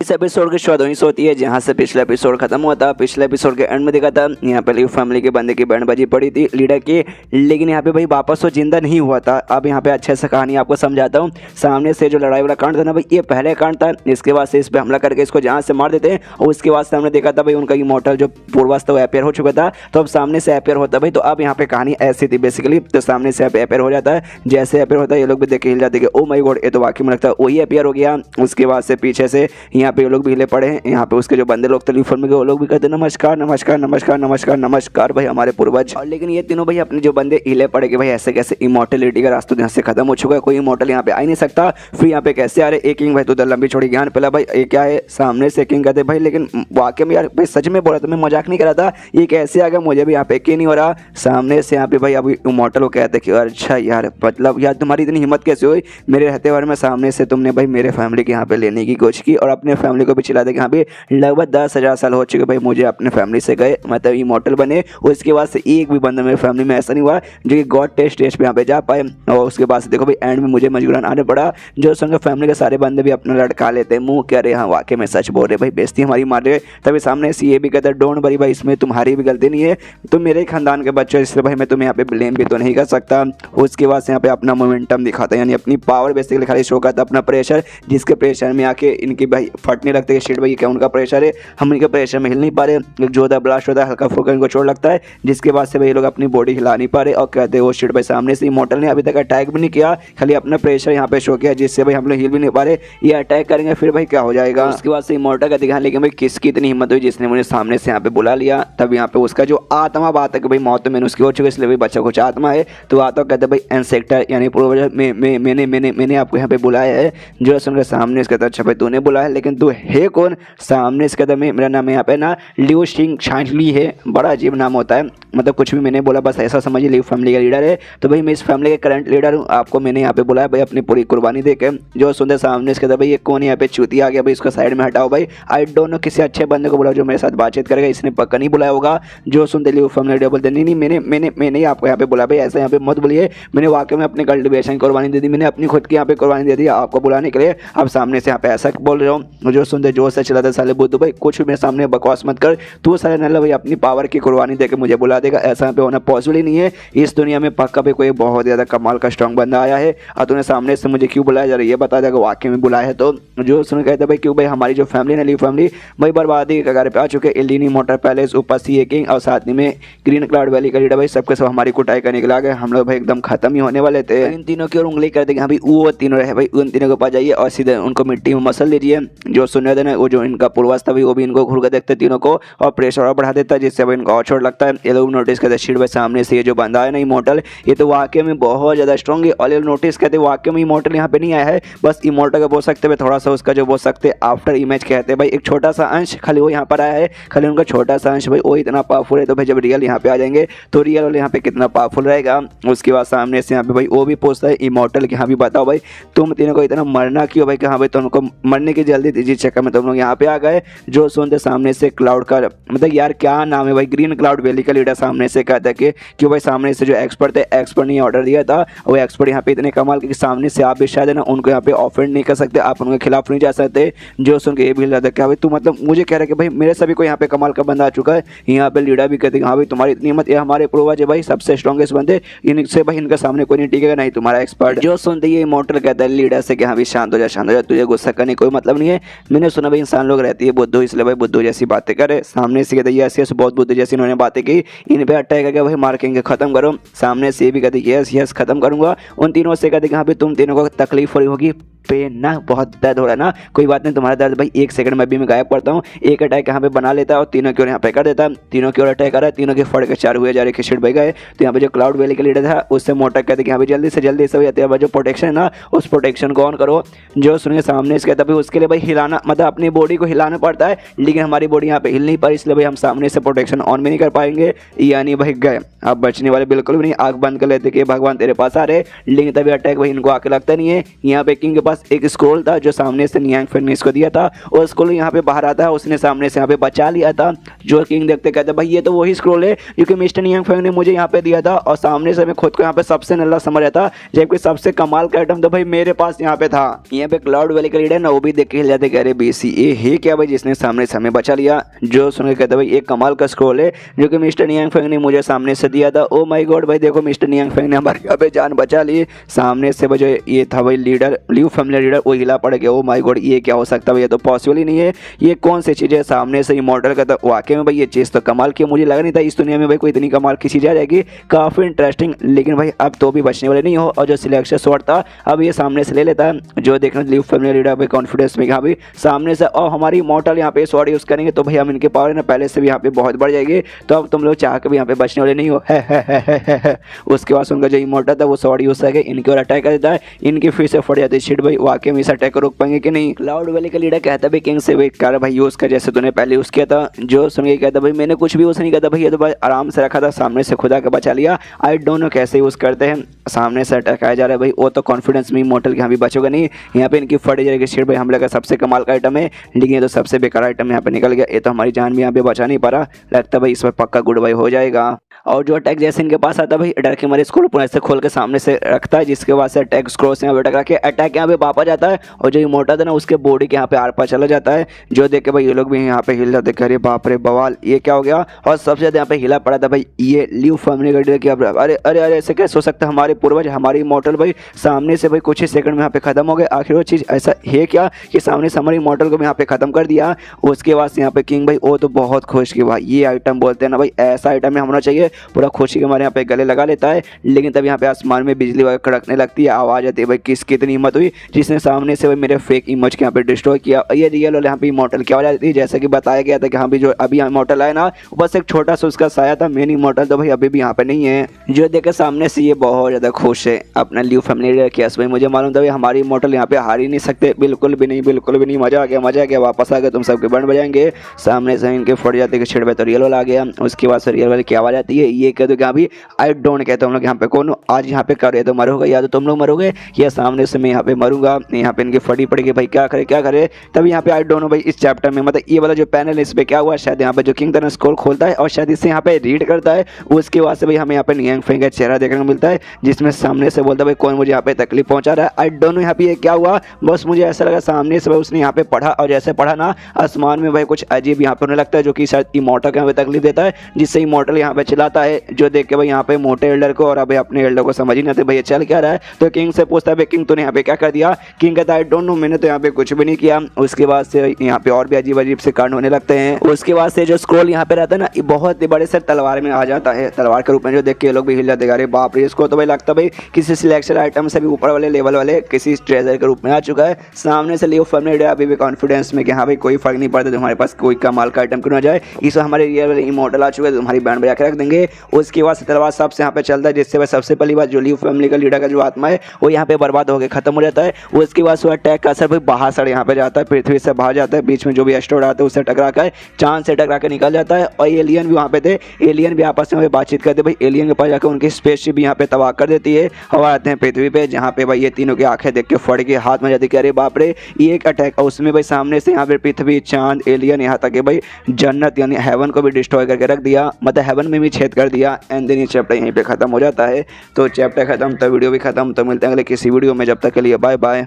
इस एपिसोड की शुरुआत वहीं से होती है जहां से पिछला एपिसोड खत्म हुआ था। पिछले एपिसोड के एंड में देखा था यहाँ पे लीव फैमिली के बंदे की बैंडबाजी पड़ी थी लीडर की, लेकिन यहाँ पे भाई वापस वो जिंदा नहीं हुआ था। अब यहाँ पे अच्छे से कहानी आपको समझाता हूँ। सामने से जो लड़ाई वाला कांड था ना भाई ये पहले कांड था, इसके बाद से इस पर हमला करके इसको जहाँ से मार देते हैं, और उसके बाद से हमने देखा था भाई उनका इमॉर्टल जो पूर्वज था वो अपेयर हो चुका था, तो अब सामने से अपेयर होता भाई। तो अब यहाँ पे कहानी ऐसी थी बेसिकली, तो सामने से अपेयर हो जाता है, जैसे अपेयर होता है ये लोग भी देख के हिल जाते हैं ओ माय गॉड ये तो वाकई में लगता है वही अपेयर हो गया। उसके बाद से पीछे से यहाँ यहाँ पे ये लोग भी हिले पड़े हैं। यहाँ पे उसके जो बंदे लोग थे फॉर्म में वो लोग भी कहते हैं नमस्कार नमस्कार नमस्कार नमस्कार नमस्कार भाई हमारे पूर्वज। और लेकिन ये तीनों भाई अपने जो बंदे हिले पड़े कि भाई ऐसे कैसे इमॉर्टलिटी का रास्ता यहाँ से खत्म हो चुका है, कोई इमॉर्टल यहाँ पे आ ही नहीं सकता। फिर यहाँ पे कैसे आ रहे एक किंग भाई तो लंबी छोड़ी ज्ञान पहला भाई ये क्या है सामने से किंग कहते भाई, लेकिन वाकई में यार भाई सच में बोल रहा था, मैं मजाक नहीं कर रहा था। ये कैसे आ गया मुझे भी यहाँ पे यकीन नहीं हो रहा। सामने से यहाँ पे भाई अभी इमॉर्टल को कहते कि अच्छा यार मतलब यार तुम्हारी इतनी हिम्मत कैसे हुई मेरे रहते हुए में सामने से तुमने भाई मेरे फैमिली के यहाँ पे लेने की कोशिश की और अपने फैमिली को भी चिल्ला दे कि यहाँ पे लगभग 10,000 साल हो चुके भाई मुझे अपने फैमिली से गए मतलब इमॉर्टल बने। उसके बाद से एक भी बंदा मेरे फैमिली में ऐसा नहीं हुआ जो कि गॉड टेस्ट स्टेज पे यहाँ पे जा पाए। और उसके बाद से देखो भाई एंड में मुझे मजबूरन आने पड़ा। जो संग फैमिली के सारे बंदे भी अपना लड़का लेते हैं मुँह कह रहे हाँ वाकई में सच बोल रहे भाई बेइज्जती हमारी मार रहे। तभी सामने से ये भी कहता है डोंट वरी भाई इसमें तुम्हारी भी गलती नहीं है, तुम मेरे खानदान के बच्चे इसलिए भाई मैं तुम्हें यहाँ पे ब्लेम भी तो नहीं कर सकता। उसके बाद से यहाँ पे अपना मोमेंटम दिखाता है यानी अपनी पावर बेसिकली खाली शो करता है अपना प्रेशर, जिसके प्रेशर में आके इनकी भाई फटने लगते हैं शीट भाई क्या उनका प्रेशर है, हम इनके प्रेशर में हिल नहीं पा रहे। जो होता है ब्लास्ट होता है हल्का फुल्का इनको चोट लगता है जिसके बाद से भाई लोग अपनी बॉडी हिला नहीं पा रहे और कहते हैं वो शीट भाई सामने से इमॉर्टल ने अभी तक अटैक भी नहीं किया, खाली अपना प्रेशर यहाँ पे शो किया जिससे भाई हम लोग हिल भी नहीं पा रहे। ये अटैक करेंगे फिर भाई क्या हो जाएगा। उसके बाद से इमॉर्टल का दिखा लेकिन भाई किसकी इतनी हिम्मत हुई जिसने मुझे सामने से यहाँ पे बुला लिया। तब यहाँ पे उसका जो आत्मा बात है कि भाई मौत तो मैंने उसकी हो चुकी है इसलिए भाई बच्चा कुछ आत्मा है तो आता कहते भाई एंसेक्टर यानी पूर्वज मैंने आपको यहाँ पे बुलाया है। जो सुनकर सामने इसके अच्छा भाई तूने बुलाया लेकिन तू है कौन। सामने इसके कहता मेरा नाम यहाँ पे ना लियो सिंह छांटली है, बड़ा अजीब नाम होता है मतलब कुछ भी मैंने बोला बस ऐसा समझिए लियो फैमिली का लीडर है। तो भाई मैं इस फैमिली के करंट लीडर हूँ, आपको मैंने यहाँ पे बुलाया भाई अपनी पूरी कुर्बानी दे के। जो सुनते सामने इसके भाई ये कौन यहाँ पे चूती आ गया भाई इसको साइड में हटाओ भाई, आई डोंट नो किसी अच्छे बंदे को बुलाओ जो मेरे साथ बातचीत करेगा, इसने पक्का नहीं बुलाया होगा। जो सुनते लियो फैमिली लीडर बोलते नहीं मैंने आपको यहाँ पे बुलाया भाई ऐसा यहाँ पे मत बोलिए, मैंने वाकई में अपने कल्टिवेशन की कुर्बानी दे दी, मैंने अपनी खुद की यहाँ पे कुर्बानी दे दी आपको बुलाने के लिए। अब सामने से यहाँ पे ऐसा बोल रहे हो। जो सुनते जोर से चलाते साले बुद्धू भाई कुछ भी मेरे सामने बकवास मत कर, तू साले नल्ला भाई अपनी पावर की कुर्बानी देकर मुझे बुला देगा, ऐसा यहाँ पे होना पॉसिबल ही नहीं है। इस दुनिया में पक्का पे कोई बहुत ज़्यादा कमाल का स्ट्रॉन्ग बंदा आया है और तूने सामने से मुझे क्यों बुलाया जा रहा है ये बता देगा वाकई में बुलाया है तो। जो सुन कहते भाई क्यों भाई हमारी जो फैमिली है ली फैमिली भाई बर्बादी के कगार पे आ चुके, एलिनी मोटर पैलेस ऊपर सी किंग और साथ में ग्रीन क्लाउड वैली का लीडर भाई सबके सब हमारी कुटाई करने के लिए आ गए, हम लोग भाई एकदम खत्म ही होने वाले थे। इन तीनों की ओर उंगली कर देंगे हाँ भाई वो तीनों रहे भाई उन तीनों के पास जाइए और सीधे उनको मिट्टी में मसल लीजिए। जो सुन रहे थे वो जो इनका पूर्वज था भाई वो भी इनको घूर कर देखते तीनों को और प्रेशर और बढ़ा देता है जिससे भाई इनको और चोट लगता है। ये लोग नोटिस करते शीट भाई सामने से ये जो बंदा है ना इमॉर्टल ये तो वाकई में बहुत ज़्यादा स्ट्रॉन्ग है और ये नोटिस करते वाकई में इमॉर्टल यहाँ पे नहीं आया है, बस इमॉर्टल का बोल सकते हैं थोड़ा सा उसका जो बोल सकते आफ्टर इमेज कहते हैं भाई एक छोटा सा अंश खाली वो यहाँ पर आया है, खाली उनका छोटा सा अंश भाई वो इतना पावरफुल है। तो भाई जब रियल यहाँ पे आ जाएंगे तो रियल वाले यहाँ पे कितना पावरफुल रहेगा। उसके बाद सामने से यहाँ पे भाई वो भी पूछता है इमॉर्टल कि हाँ भी बताओ भाई तुम तीनों को इतना मरना क्यों भाई कि हाँ भाई तुमको मरने की जल्दी थी जिस चक्कर में तुम लोग यहाँ पे आ गए। जो सुनते सामने से क्लाउड का मतलब यार क्या नाम है भाई ग्रीन क्लाउड वैली का लीडर सामने से कहता है कि क्यों भाई सामने से जो एक्सपर्ट थे एक्सपर्ट ने ऑर्डर दिया था वो एक्सपर्ट यहाँ पे इतने कमाल के सामने से आप भी शायद है ना उनको यहाँ पे ऑफेंड नहीं कर सकते, आप उनके खिलाफ नहीं जा सकते। जो सुन के ये भी लगा था क्या भाई तू मतलब मुझे कह रहा है कि भाई मेरे सभी को यहाँ पे कमाल का बंदा आ चुका है। यहाँ पे लीडर भी कहते हैं हाँ भाई तुम्हारी इतनी हिम्मत, ये हमारे पूर्वज है भाई सबसे स्ट्रॉन्गेस्ट बंदे, इनसे भाई इनके सामने कोई नहीं टिकेगा नहीं तुम्हारा एक्सपर्ट। जो सुनते ये इमॉर्टल कहता है लीडर से कि हाँ भाई शांत हो जा तुझे गुस्सा करने कोई मतलब नहीं है। मैंने सुना भाई इंसान लोग रहती है बुद्धू इसलिए भाई बुद्धू जैसी बातें करे। सामने से कहते यस यस बहुत बुद्धू जैसी इन्होंने बातें की, इन पे अटैक करके भाई मार्केंगे खत्म करो। सामने से भी कहते यस यस खत्म करूंगा। उन तीनों से कहते हाँ भाई तुम तीनों को तकलीफ हो रही होगी, पेन ना बहुत दर्द हो रहा है ना, कोई बात नहीं तुम्हारा दर्द भाई 1 सेकंड में भी मैं गायब करता हूँ। एक अटैक यहाँ पे बना लेता है और तीनों की ओर यहाँ पे कर देता है, तीनों की ओर अटैक कर रहा है, तीनों के फड़ के 4 हुए जा रहे खिचड़ बह गए। तो यहाँ पे जो क्लाउड वैली का लीडर था उससे मोटा कहते कि यहाँ पे जल्दी से हो जाते हैं जो प्रोटेक्शन है ना उस प्रोटेक्शन को ऑन करो। जो सुनिए सामने इसके कहता भाई उसके लिए भाई हिलाना मतलब अपनी बॉडी को हिलाना पड़ता है, लेकिन हमारी बॉडी यहाँ पे हिल नहीं पाई इसलिए भाई हम सामने से प्रोटेक्शन ऑन भी नहीं कर पाएंगे, यानी भाई गए अब बचने वाले बिल्कुल भी नहीं। आग बंद कर लेते कि भगवान तेरे पास आ रहे, लेकिन तभी अटैक भाई इनको आके लगता नहीं है। यहाँ पे किंग के पास एक स्क्रोल था जो सामने से नियांग फेंग ने इसको दिया था और स्क्रोल यहाँ पे बाहर आता है, उसने सामने से यहाँ पे बचा लिया था। जो किंग देखते कहते भाई ये तो वही स्क्रोल है क्योंकि मिस्टर नियांग फेंग ने मुझे यहाँ पे दिया था और सामने से मैं खुद को यहाँ पे सबसे नल्ला समझ रहा था, जबकि सबसे कमाल का आइटम तो भाई मेरे पास यहाँ पे था। यहाँ पे क्लाउड वैली का लीडर ना वो भी देख के हिल जाते कह रहे BCA है क्या भाई जिसने सामने से हमें बचा लिया। जो सुन के कहते भाई एक कमाल का स्क्रोल है जो कि मिस्टर नियांग फेंग ने मुझे सामने से दिया था। ओ माय गॉड भाई देखो मिस्टर नियांग फेंग ने हमारे यहाँ पे जान बचा ली। सामने से भाई ये था भाई लीडर लियो फैमिली लीडर वो हिला पड़ गया। ओ माय गॉड ये क्या हो सकता है, ये तो पॉसिबल ही नहीं है, ये कौन सी चीज़ है। सामने से इमॉर्टल का था वाकई में भाई ये चीज़ तो कमाल की, मुझे लगा नहीं था इस दुनिया में भाई कोई इतनी कमाल की चीज़ आ जाएगी, काफ़ी इंटरेस्टिंग। लेकिन भाई अब तो भी बचने वाले नहीं हो और जो सिलेक्शन शॉट था अब ये सामने से ले लेता है। जो देखना लियो फैमिली लीडर भाई कॉन्फिडेंस में हाँ भाई सामने से, और हमारी इमॉर्टल यहाँ पे स्वॉर्ड यूज़ करेंगे तो भाई हम इनके पावर ना पहले से भी यहाँ पे बहुत बढ़ जाएगी, तो अब तुम लोग चाह के भी यहाँ पे बचने वाले नहीं हो। है। उसके बाद उनका जो इमॉर्टल था वो स्वॉर्ड यूज़ करके इनकी ओर अटैक कर देता है, इनकी फिर से फट जाती है शिट। भाई वाकई में इस अटैक को रोक पाएंगे कि नहीं। क्लाउड वैली का लीडर कहता है भाई किंग से भाई कर भाई यूज़ कर जैसे तूने पहले यूज़ किया था। जो सुन के कहता भाई मैंने कुछ भी यूज़ नहीं किया था भाई, ये तो भाई आराम से रखा था, सामने से खुदा का बचा लिया। आई डोंट नो कैसे यूज़ करते हैं, सामने से अटैक आया जा रहा है भाई, वो तो कॉन्फिडेंस में इमॉर्टल के यहाँ भी बचोगे नहीं। यहाँ पे इनकी फट जाएगी शिट। भाई हमले का सबसे कमाल का आइटम है, लेकिन ये तो सबसे बेकार आइटम यहाँ पे निकल गया, ये तो हमारी जान भी यहाँ पे बचा नहीं पा रहा। लगता है भाई इस पर पक्का गुड बाय हो जाएगा। और जो अटैक जैसे इनके पास आता है भाई, डर के मारे स्क्रोल पूरा ऐसे खोल के सामने से रखता है, जिसके बाद से अटैक स्क्रोल से यहाँ पे टकरा के अटैक यहाँ पे वापस जाता है, और जो इमॉर्टल था ना उसके बॉडी के यहाँ पे आर पार चला जाता है। जो देख के भाई ये लोग भी यहाँ पे हिल जाते, अरे बाप रे बवाल ये क्या हो गया। और सबसे ज्यादा यहाँ पे हिला पड़ा था भाई ये ल्यू फैमिली का लीडर। क्या अरे अरे अरे ऐसे कैसे हो सकता है, हमारे पूर्वज हमारी इमॉर्टल भाई सामने से भाई कुछ ही सेकंड में यहाँ पे खत्म हो गए। आखिर वो चीज़ ऐसा है क्या कि सामने से हमारी इमॉर्टल को भी यहाँ पे खत्म कर दिया। उसके बाद यहाँ पे किंग भाई वो तो बहुत खुश कि भाई ये आइटम बोलते हैं ना भाई, ऐसा आइटम में होना चाहिए, पूरा खुशी के हमारे यहाँ पे गले लगा लेता है। लेकिन तब यहाँ पे आसमान में बिजली वगैरह कड़कने लगती है, आवाज़ आती है भाई किसकी इतनी हिम्मत हुई जिसने सामने से भाई मेरे फेक इमेज के यहाँ पे डिस्ट्रॉय किया। ये रियल वाले यहाँ पे इमॉर्टल की आवाज़ आती है, जैसा कि बताया गया था कि हाँ भी जो अभी इमॉर्टल आया ना बस एक छोटा सा उसका साया था, मेन इमॉर्टल तो भाई अभी भी यहाँ पे नहीं है। जो देखे सामने से ये बहुत ज़्यादा खुश है अपना ल्यू फैमिली केस भाई, मुझे मालूम था भाई हमारी इमॉर्टल यहाँ पे हार ही नहीं सकते, बिल्कुल भी नहीं बिल्कुल भी नहीं। मजा आ गया मजा आ गया, वापस आ गया, तुम सबके बैंड बजाएंगे। सामने से इनके फट जाते कि छिड़ पे तो रियल वाला आ गया। उसके बाद से रियल वाले की आवाज़ आती है, ये कह दो कि अभी आई डोंट कहते हम लोग यहाँ पे कौन आज यहाँ पे कर रहे तो मरोगे या तो तुम लोग मरोगे या सामने से मैं यहाँ पे मरूंगा। यहाँ पे इनकी फटी पड़ेगी भाई क्या करे। तब यहाँ पे आई डोंट नो भाई इस चैप्टर में मतलब ये वाला जो पैनल है इस पे क्या हुआ, शायद यहाँ पे जो किंग था स्क्रॉल खोलता है और शायद इससे यहाँ पे रीड करता है। उसके बाद से भाई हमें यहाँ पे नियांग फेंग का चेहरा देखने को मिलता है, जिसमें सामने से बोलता है भाई कौन मुझे यहाँ पे तकलीफ पहुंचा रहा है। आई डोंट नो यहाँ पे ये क्या हुआ, बस मुझे ऐसा लगा सामने से भाई उसने यहाँ पे पढ़ा, और जैसे पढ़ा ना आसमान में भाई कुछ अजीब यहाँ पे होने लगता है, जो कि शायद इमॉर्टल को यहाँ पे तकलीफ देता है, जिससे इमॉर्टल यहाँ पे चिल्लाता है। जो देख के भाई यहाँ पे मोटे एल्डर को और अभी अपने एल्डर को समझ ही नहीं आते भाई चल क्या रहा है। तो किंग से पूछता है भाई किंग तूने यहाँ पे क्या कर दिया। किंग कहता है आई डोंट नो मैंने तो यहाँ पे कुछ भी नहीं किया। उसके बाद से यहाँ पे और भी अजीब अजीब से कांड होने लगते हैं। उसके बाद से जो स्क्रॉल यहाँ पे रहता है ना ये बहुत ही बड़े से तलवार में आ जाता है, तलवार के रूप में, जो देख के ये लोग भी हिल जाते हैं, अरे बाप रे इसको तो भाई लगता भाई किसी सिलेक्शन आइटम से भी ऊपर वाले लेवल वाले किसी ट्रेजर के रूप में आ चुका है। सामने से लियो फैमिली अभी भी कॉन्फिडेंस में कि हाँ भाई कोई फर्क नहीं पड़ता तुम्हारे पास कोई कमाल का आइटम क्यों ना जाए, इस हमारे रियल वाले इमॉर्टल आ चुके हैं तुम्हारी बैंड बजा के रख देंगे। उसके बाद से तलवार सबसे यहाँ पे चलता है, जिससे भाई सबसे पहली बात जो लियो फैमिली का लीडर का जो आत्मा है वो यहाँ पे बर्बाद होकर खत्म हो जाता है। उसके बाद से अटैक का असर भाई बाहर से यहाँ पे जाता है, पृथ्वी से बाहर जाता है, बीच में जो भी एस्ट्रॉइड आता है उससे टकरा कर चांद से टकरा कर निकल जाता है। और एलियन भी वहाँ पे थे, एलियन भी आपस में बातचीत करते भाई, एलियन के पास जाकर उनकी स्पेसशिप भी यहाँ पे तबाह कर देती है। हवा आते हैं पृथ्वी पे, जहाँ पे भाई ये तीनों की आंखें देख के फट के हाथ में जाती है, अरे बाप रे ये एक अटैक। और उसमें भाई सामने से यहाँ पे पृथ्वी चांद एलियन यहाँ तक भाई जन्नत यानी हेवन को भी डिस्ट्रॉय करके रख दिया, मतलब हेवन में भी छेद कर दिया। एंड देन ये चैप्टर यहीं पे खत्म हो जाता है। तो चैप्टर खत्म तो वीडियो भी खत्म, तो मिलते हैं अगले किसी वीडियो में, जब तक के लिए बाय बाय।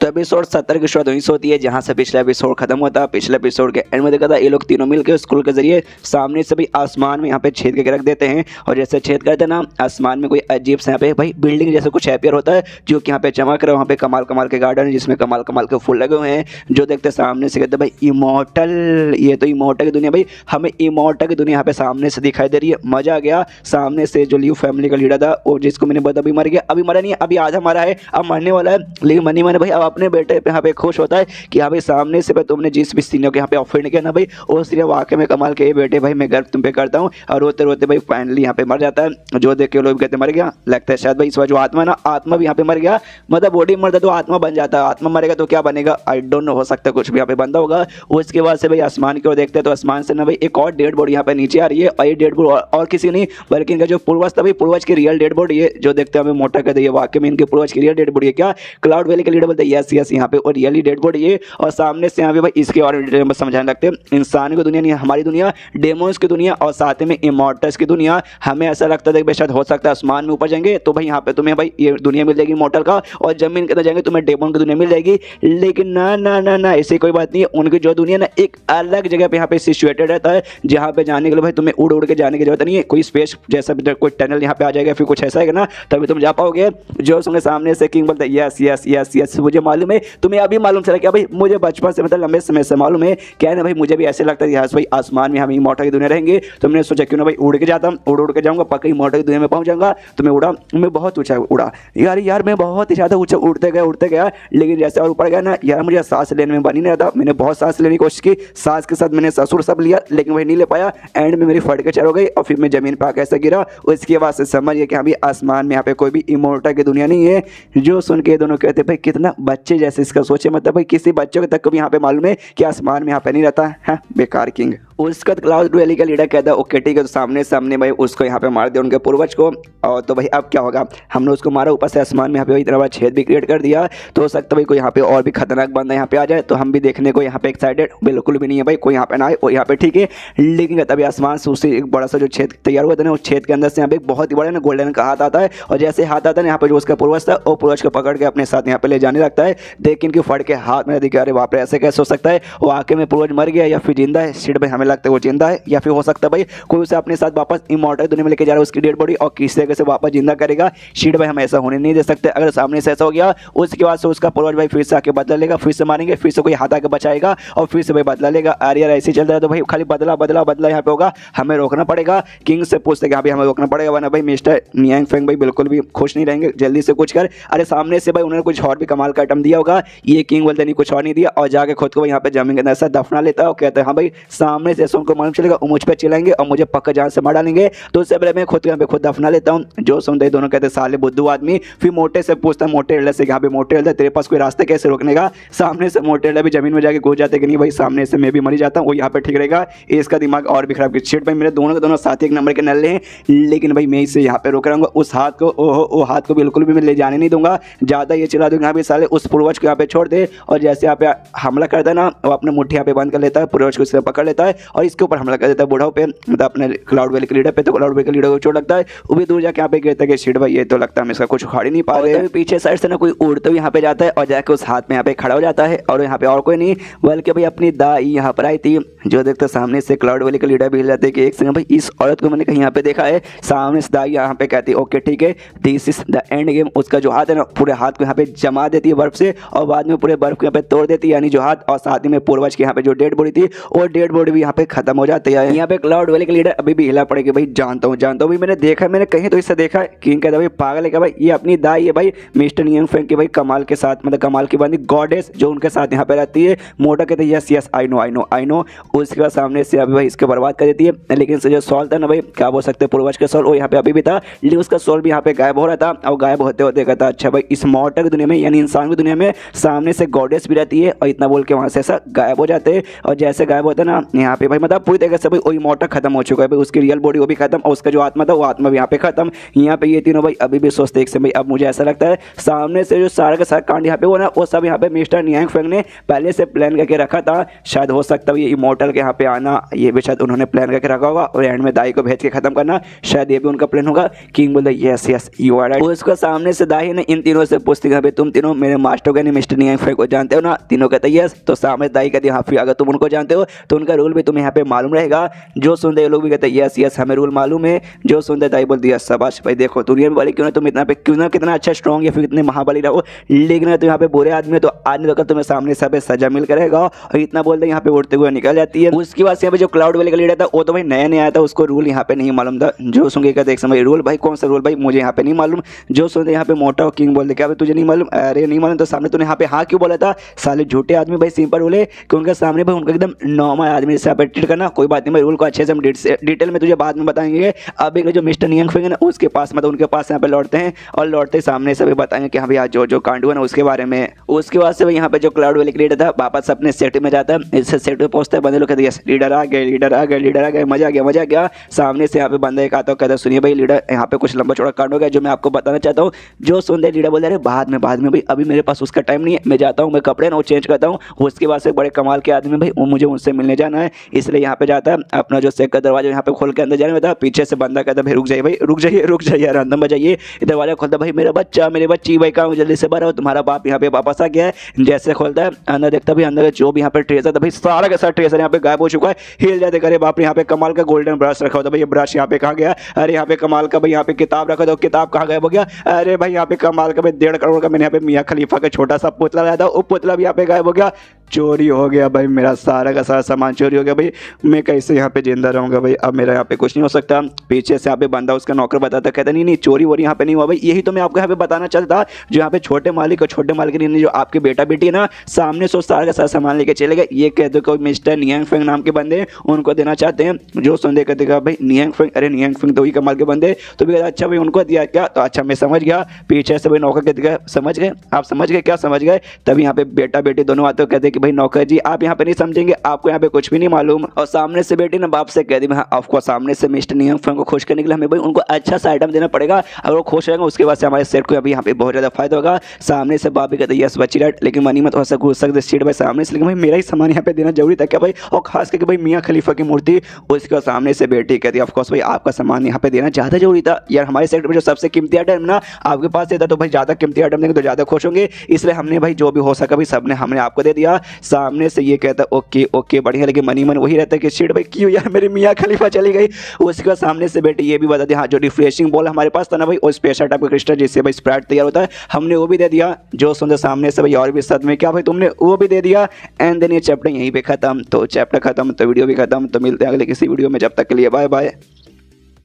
तो एपिसोड 70 की शुरुआत वहीं से होती है जहाँ से पिछला एपिसोड खत्म होता है। पिछले एपिसोड के एंड में देखा था ये लोग तीनों मिलकर स्क्रोल के जरिए सामने से भी आसमान में यहाँ पे छेद करके रख देते हैं, और जैसे छेद करते हैं ना आसमान में कोई अजीब से यहाँ पे भाई बिल्डिंग जैसे कुछ हैपियर होता है, जो कि यहाँ पे चमक रहा है। वहाँ पे कमाल कमाल के गार्डन है जिसमें कमाल कमाल के फूल लगे हुए हैं। जो देखते सामने से कहते भाई इमॉर्टल, ये तो इमॉर्टल की दुनिया भाई, हमें इमॉर्टल की दुनिया यहाँ पे सामने से दिखाई दे रही है। मजा आ गया। सामने से जो लियो फैमिली का लीडर था वो जिसको मैंने बताया अभी मर गया, अभी मरा नहीं है, अभी आधा मरा है, अब मरने वाला है, लेकिन मनी मैंने भाई अब अपने बेटे पे यहाँ पे खुश होता है कि हाँ भाई सामने से भाई तुमने जिस भी सीनियर के यहाँ पे ऑफेंड किया ना भाई वो सीनियर वाकई में कमाल के बेटे भाई मैं गर्व तुम पे करता हूँ। और रोते रोते भाई फाइनली यहाँ पे मर जाता है। जो देख के लोग कहते मर गया, लगता है शायद भाई इस बार जो आत्मा ना आत्मा भी यहाँ पे मर गया, मतलब बॉडी मरता तो आत्मा बन जाता है, आत्मा मरेगा तो क्या बनेगा आई डोंट नो, हो सकता है कुछ भी यहाँ पे बंदा होगा। उसके बाद से भाई आसमान की ओर देखते हैं तो आसमान से ना भाई एक और डेड बॉडी यहाँ पे नीचे आ रही है, और ये डेड बॉडी और किसी नहीं बल्कि इनका जो पूर्वज था भाई पूर्वज की रियल डेड बॉडी है। जो देखते हैं हमें मोटा कहते हैं वाकई में इनके पूर्वज की रियल डेड बॉडी है क्या। क्लाउड वैली के लीडर बोलते हैं यस यस यहाँ पे और रियली डेड बॉडी है। और सामने से यहाँ पे भाई इसके और डिटेल में समझाने लगते हैं इंसान की दुनिया नहीं हमारी दुनिया, डेमोन्स की दुनिया और साथ में इमॉर्टल्स की दुनिया। हमें ऐसा लगता था कि शायद हो सकता है आसमान में ऊपर जाएंगे तो भाई यहाँ पे तुम्हें भाई ये दुनिया मिल जाएगी इमॉर्टल का, और जमीन के अंदर जाएंगे तुम्हें डेमोन की दुनिया मिल जाएगी। लेकिन ना ना ना ना ऐसी कोई बात नहीं है, उनकी जो दुनिया ना एक अलग जगह पे यहाँ पे सिचुएटेड रहता है, जहाँ पे जाने के लिए भाई तुम्हें उड़ उड़ के जाने की जरूरत नहीं है, कोई स्पेस जैसा कोई टनल यहाँ पे आ जाएगा फिर कुछ ऐसा है ना तभी तुम जा पाओगे। जो सुने सामने से किंग बोलते यस यस यस यस, मुझे मालूम है तुम्हें अभी मालूम चला क्या भाई? मुझे बचपन से मतलब लंबे समय से मालूम है। क्या है ना भाई, मुझे भी ऐसे लगता है यार भाई आसमान में हम इमॉर्टल की दुनिया रहेंगे। तो मैंने सोचा क्यों ना भाई उड़ के जाता हूँ, उड़ के जाऊँगा, पक्का इमॉर्टल की दुनिया में पहुँच जाऊँगा। तो मैं उड़ा, मैं बहुत ऊँचा उड़ा यार मैं बहुत ही ज़्यादा ऊँचा उड़ते गया। लेकिन जैसे और ऊपर गया ना यार, मुझे सांस लेने में बनी नहीं रहा था। मैंने बहुत सांस लेने की कोशिश की, सांस के साथ मैंने ससुर सब लिया, लेकिन वही नहीं ले पाया। एंड में मेरी फट के चढ़ हो गई और फिर मैं जमीन पर आकर ऐसा गिरा। उसके बाद से समझिए कि अभी आसमान में यहाँ पे कोई भी इमॉर्टल की दुनिया नहीं है। जो सुन के दोनों कहते भाई कितना बच्चे जैसे इसका सोचे, मतलब भाई किसी बच्चों के तक को भी यहाँ पे मालूम है कि आसमान में यहाँ पे नहीं रहता है। बेकार किंग। उसका क्लाउड वैली का लीडर कहता है ओके ठीक है, तो सामने भाई उसको यहाँ पे मार दिया उनके पूर्वज को। और तो भाई अब क्या होगा, हमने उसको मारा, ऊपर से आसमान में यहाँ पे इतना बड़ा छेद भी क्रिएट कर दिया। तो हो सकता है भाई कोई यहाँ पे और भी खतरनाक बंदा यहाँ पे आ जाए, तो हम भी देखने को यहाँ पे एक्साइटेड बिल्कुल भी नहीं है भाई, कोई यहाँ पे ना आए और यहाँ पे ठीक है। लेकिन तभी आसमान से उससे एक बड़ा सा जो छेद तैयार हुआ था ना, उस छेद के अंदर से यहाँ पे एक बहुत ही बड़ा ना गोल्डन का हाथ आता है। और जैसे हाथ आता है ना, यहाँ पे जो उसका पूर्वज था वो पूर्वज को पकड़ के अपने साथ यहाँ पे ले जाने लगता है। लेकिन कि फट के हाथ में दिखा, अरे बाप रे ऐसे कैसे हो सकता है, वो आके में पूर्वज मर गया या फिर जिंदा है। शिट भाई हमें लगता है वो जिंदा है, या फिर हो सकता है भाई कोई उसे अपने साथ वापस इमॉर्टल दुनिया में लेके जा रहा है, उसकी डेड बॉडी, और किस तरीके से वापस जिंदा करेगा। शिट भाई हम ऐसा होने नहीं दे सकते। अगर सामने से ऐसा हो गया, उसके बाद से उसका पूर्वज भाई फिर से आके बदला लेगा, फिर से मारेंगे, फिर से कोई हाथ आके बचाएगा और फिर से भाई बदला लेगा। अरे यार ऐसे चल रहा है तो भाई खाली बदला यहाँ पे होगा, हमें रोकना पड़ेगा। किंग से पूछते कि हमें रोकना पड़ेगा, वरना भाई मिस्टर नियांग फेंग भाई बिल्कुल भी खुश नहीं रहेंगे, जल्दी से कुछ कर। अरे सामने से भाई उन्होंने कुछ और भी कमाल का आइटम दिया होगा, ये किंग बोलते नहीं कुछ और नहीं दिया, और जाके खुद को यहाँ पे जमीन के अंदर ऐसा दफना लेता है और कहता है हाँ भाई सामने से उनको मालूम चलेगा वो मुझ पर चिल्लाएंगे और मुझे पक्का जान से मार डालेंगे, तो उससे पहले मैं खुद यहाँ पे खुद दफना लेता हूँ। जो सुनते दोनों कहते साले बुद्धू आदमी। फिर मोटे से पूछता है मोटे एल्डर से, यहाँ पे मोटे एल्डर तेरे पास कोई रास्ते कैसे रोकने का? सामने से मोटे एल्डर भी जमीन में जाके घुस जाते कि नहीं भाई सामने से मैं भी मर जाता हूँ, वो यहाँ पे ठीक रहेगा। इसका दिमाग और भी खराब। शिट भाई मेरे दोनों के दोनों साथी एक नंबर के नल्ले हैं, लेकिन भाई मैं इसे यहाँ पे रोक रहा उस हाथ को, वो हाथ को बिल्कुल भी मैं ले जाने नहीं दूंगा। ज़्यादा ये चिल्ला दूंगा यहाँ पे साले उस पूर्वज को यहाँ पे छोड़ दे। और जैसे यहाँ पे हमला करता है ना, वो अपने मुट्ठी यहाँ पे बंद कर लेता है, पूर्वज को इससे पकड़ लेता है और इसके ऊपर हमला कर देता है बुढ़ाओ पे, मतलब अपने क्लाउड वैली के लीडर पे। तो क्लाउड वैली के लीडर को चोट लगता है, वो भी दूर जाके यहाँ पे गिरता है कि शिट भाई ये तो लगता है हम इसका कुछ उखाड़ ही नहीं पा रहे। पीछे साइड से ना कोई उड़ते हुए यहाँ पे जाता है और जाके उस हाथ में यहाँ पे खड़ा हो जाता है। और यहाँ पे और कोई नहीं बल्कि भाई अपनी दाई यहाँ पर आई थी। जो देखते सामने से क्लाउड वैली का लीडर भी हिल जाते हैं कि एक सेकंड भाई इस औरत को मैंने कहीं यहाँ पे देखा है। सामने से दाई यहाँ पे कहती है ओके ठीक है this is the end game. उसका जो हाथ है ना पूरे हाथ को यहाँ पे जमा देती है बर्फ से और बाद में पूरे बर्फ को यहाँ पे तोड़ देती है, यानी जो हाथ, और साथ ही में पूर्वज के यहाँ पे जो डेड बॉडी थी और डेड बॉडी भी यहाँ पे खत्म हो जाती है। यहाँ पे क्लाउड वैली का लीडर अभी भी हिला पड़ेगी भाई, जानता हूँ भाई, मैंने देखा, मैंने कहीं तो इससे देखा। किंग कहता भाई पागल है क्या भाई, ये अपनी दाई है भाई मिस्टर नियांग फेंग की भाई कमाल के साथ, मतलब कमाल की बंदी गॉडेस जो उनके साथ यहाँ पे रहती है। मोटा कहते हैं यस आई नो। उसके बाद सामने से अभी भाई इसके बर्बाद कर देती है। लेकिन जो सॉल था ना भाई, क्या बोल सकते हैं, पूर्वज का सॉल वो यहाँ पे अभी भी था, लेकिन उसका सॉल भी यहाँ पे गायब हो रहा था। और गायब होते होते कहता अच्छा भाई इस मॉर्टल की दुनिया में यानी इंसान की दुनिया में सामने से गॉडेस भी रहती है, और इतना बोल के वहाँ से ऐसा गायब हो जाते हैं। और जैसे गायब होता है ना यहाँ पे भाई मतलब पूरी तरीके से भाई वही मॉर्टल खत्म हो चुका है भाई, उसकी रियल बॉडी वो भी खत्म और उसका जो आत्मा था वो आत्मा भी यहाँ पे खत्म। यहाँ पे ये तीनों भाई अभी भी सोचते एक से भाई, अब मुझे ऐसा लगता है सामने से जो सारा का सारा कांड यहाँ पे वो ना वो सब यहाँ पे मिस्टर नियांग फेंग ने पहले से प्लान करके रखा था। शायद हो सकता है ये इमॉर्टल के यहाँ पे आना ये भी शायद उन्होंने प्लान करके रखा होगा, और एंड में दाई को भेज के खत्म करना शायद ये भी उनका प्लान होगा। किंग बोलता यस यू आर राइट। उसको सामने से दाई ने इन तीनों से पूछती है तुम तीनों मेरे मास्टर यानी मिस्टर नियांग फेंग को जानते हो ना? तीनों कहते यस। तो सामने दाई कहती हाँ फिर अगर तुम उनको जानते हो तो उनका रूल भी तुम्हें यहाँ पे मालूम रहेगा। जो सुनते लोग भी कहते हैं यस हमें रूल मालूम है। जो सुनते दाई बोलती है शाबाश भाई, देखो दुनिया में वाले क्यों ना तुम इतना पे क्यों ना कितना अच्छा स्ट्रॉन्ग या फिर कितने महाबली रहो, लेकिन अगर तुम यहाँ पे बुरे आदमी हो तो आज नहीं तो तुम्हें सामने सब सजा मिल करेगा। और इतना बोलते यहाँ पे उड़ते हुए निकल जाती है। उसके बाद यहाँ पे जो क्लाउड वैली का लीडर था वो तो भाई नया आया था, उसको रूल यहाँ पे नहीं मालूम था। जो सुन के देख समय रूल भाई कौन सा रूल भाई मुझे यहाँ पे नहीं मालूम। जो सुनते यहाँ पे मोटा और किंग बोलते क्या भाई तुझे नहीं मालूम? अरे नहीं मालूम। तो सामने तूने यहाँ पे हाँ क्यों बोला था? साले झूठे आदमी भाई सिंपल रूल है कि उनके सामने भाई उनका एकदम नॉर्मल आदमी से ट्रीट करना। कोई बात नहीं भाई, रूल को अच्छे से हम डिटेल में तुझे बाद में बताएंगे। अब एक जो मिस्टर नियांग फेंग है ना उसके पास मतलब उनके पास यहाँ पे लौटते हैं और लौटते सामने से भी बताएंगे कि हाँ भैया जो कांड हुआ ना उसके बारे में। उसके बाद से यहाँ पे जो क्लाउड वैली लीडर था वापस अपने सेट में जाता है, इससे सेट पे पहुंचता है। बंदे लोग कहते हैं लीडर आ गए, मजा आ गया। सामने से यहाँ पे बंदा एक आता है, कहता है सुनिए भाई लीडर यहाँ पे कुछ लंबा चौड़ा कांड हो गया जो मैं आपको बताना चाहता हूँ। जो सुनते लीडर बोल रहे बाद में भाई अभी मेरे पास उसका टाइम नहीं है, मैं जाता हूँ, मैं कपड़े ना वो चेंज करता हूँ। उसके बाद से बड़े कमाल के आदमी भाई वो मुझे उनसे मिलने जाना है। इसलिए यहाँ पे जाता है, अपना जो सेक का दरवाजा यहाँ पे खोल के अंदर जाने होता है। पीछे से बंदा कहता है भाई रुक जाइए, भाई रुक जाइए, रुक जाइए यार, अंदर मत जाइए। दरवाजा खोलता है, भाई मेरा बच्चा, मेरे बच्ची, भाई काम जल्दी से बाहर आओ, तुम्हारा बाप यहाँ पे वापस आ गया है। जैसे खोलता है अंदर देखता भाई अंदर जो भी यहाँ पे ट्रेजर था भाई सारा का सारा ट्रेजर यहाँ पे गायब हो चुका है। हिल जाते करे बाप रे, यहाँ पे कमाल का गोल्डन ब्रश रखा होता भाई, ये ब्रश यहाँ पे कहाँ गया? अरे यहाँ पे कमाल का भाई यहाँ पे किताब रखा था, किताब कहाँ गायब हो गया? अरे भाई यहाँ पे कमाल का भाई 1.5 करोड़ का मैंने यहाँ पे मियाँ खलीफा का छोटा सा पुतला लाया था, वो पुतला भी यहाँ पे गायब हो गया। चोरी हो गया भाई, मेरा सारा का सारा सामान चोरी हो गया भाई। मैं कैसे यहाँ पे जिंदा रहूँगा भाई? अब मेरा यहाँ पे कुछ नहीं हो सकता। पीछे से यहाँ पे बंदा उसका नौकर बताता, कहता नहीं नहीं चोरी वोरी यहाँ पे नहीं हुआ भाई। यही तो मैं आपको यहाँ पे बताना चाहता था, जो यहाँ पे छोटे मालिक और छोटे मालिक जो आपके बेटा बेटी है ना, सामने से सारा का सारा सामान लेके चले गए। ये कह दो कोई मिस्टर नियांग फेंग नाम के बंदे उनको देना चाहते हैं। जो सुनते कहते भाई नियांग फेंग, अरे नियांग फेंग तो ही कमाल के बंदे, तो भी अच्छा भाई उनको दिया क्या? तो अच्छा मैं समझ गया। पीछे से भाई नौकर कहते गए, समझ गए आप? समझ गए क्या? समझ गए। तभी यहाँ पे बेटा बेटी दोनों आते कहते कि भाई नौकर जी आप यहाँ पे नहीं समझेंगे, आपको यहाँ पे कुछ भी नहीं मालूम। और सामने से बेटी ना बाप से कह दी, हाँ आपको सामने से मिस्टर नियांग फेंग को खुश करने के लिए हमें भाई उनको अच्छा सा आइटम देना पड़ेगा। अगर वो खुश रहेंगे उसके बाद से हमारे सेट को अभी यहाँ पे बहुत ज़्यादा फायदा होगा। सामने से बाप भी कहते यस बच्ची राइट, लेकिन मनी मत हो सकते सीट भाई सामने से, लेकिन भाई मेरा ही सामान यहाँ पे देना जरूरी था क्या भाई? और खास करके भाई मियाँ खलीफा की मूर्ति, उसके सामने से बेटी कहती है ऑफ कोर्स भाई आपका सामान यहाँ पे देना ज़्यादा जरूरी था यार। हमारे सेक्टर में जो सबसे कीमती आइटम ना आपके पास देता, तो भाई ज़्यादा कीमती आइटम देंगे तो ज़्यादा खुश होंगे, इसलिए हमने भाई जो भी हो सका भाई सबने हमने आपको दे दिया। सामने से ये कहता ओके ओके बढ़िया, लेकिन मनी मन वही रहता है कि सीट भाई क्यों यार मेरी मियाँ खलीफा चली गई। उसके बाद सामने से बेटी ये भी बता दी, हाँ जो रिफ्रेशिंग बॉल हमारे पास था ना भाई, और स्पेशल टाइप का क्रिस्टल जिससे भाई स्प्राइट तैयार होता है, हमने वो भी दे दिया। जो सुनते सामने से भाई और भी साथ में क्या भाई तुमने वो भी दे दिया। एंड देन ये चैप्टर यहीं पे खत्म। तो चैप्टर खत्म तो वीडियो भी खत्म। तो मिलते हैं अगले किसी वीडियो में, जब तक के लिए बाय बाय।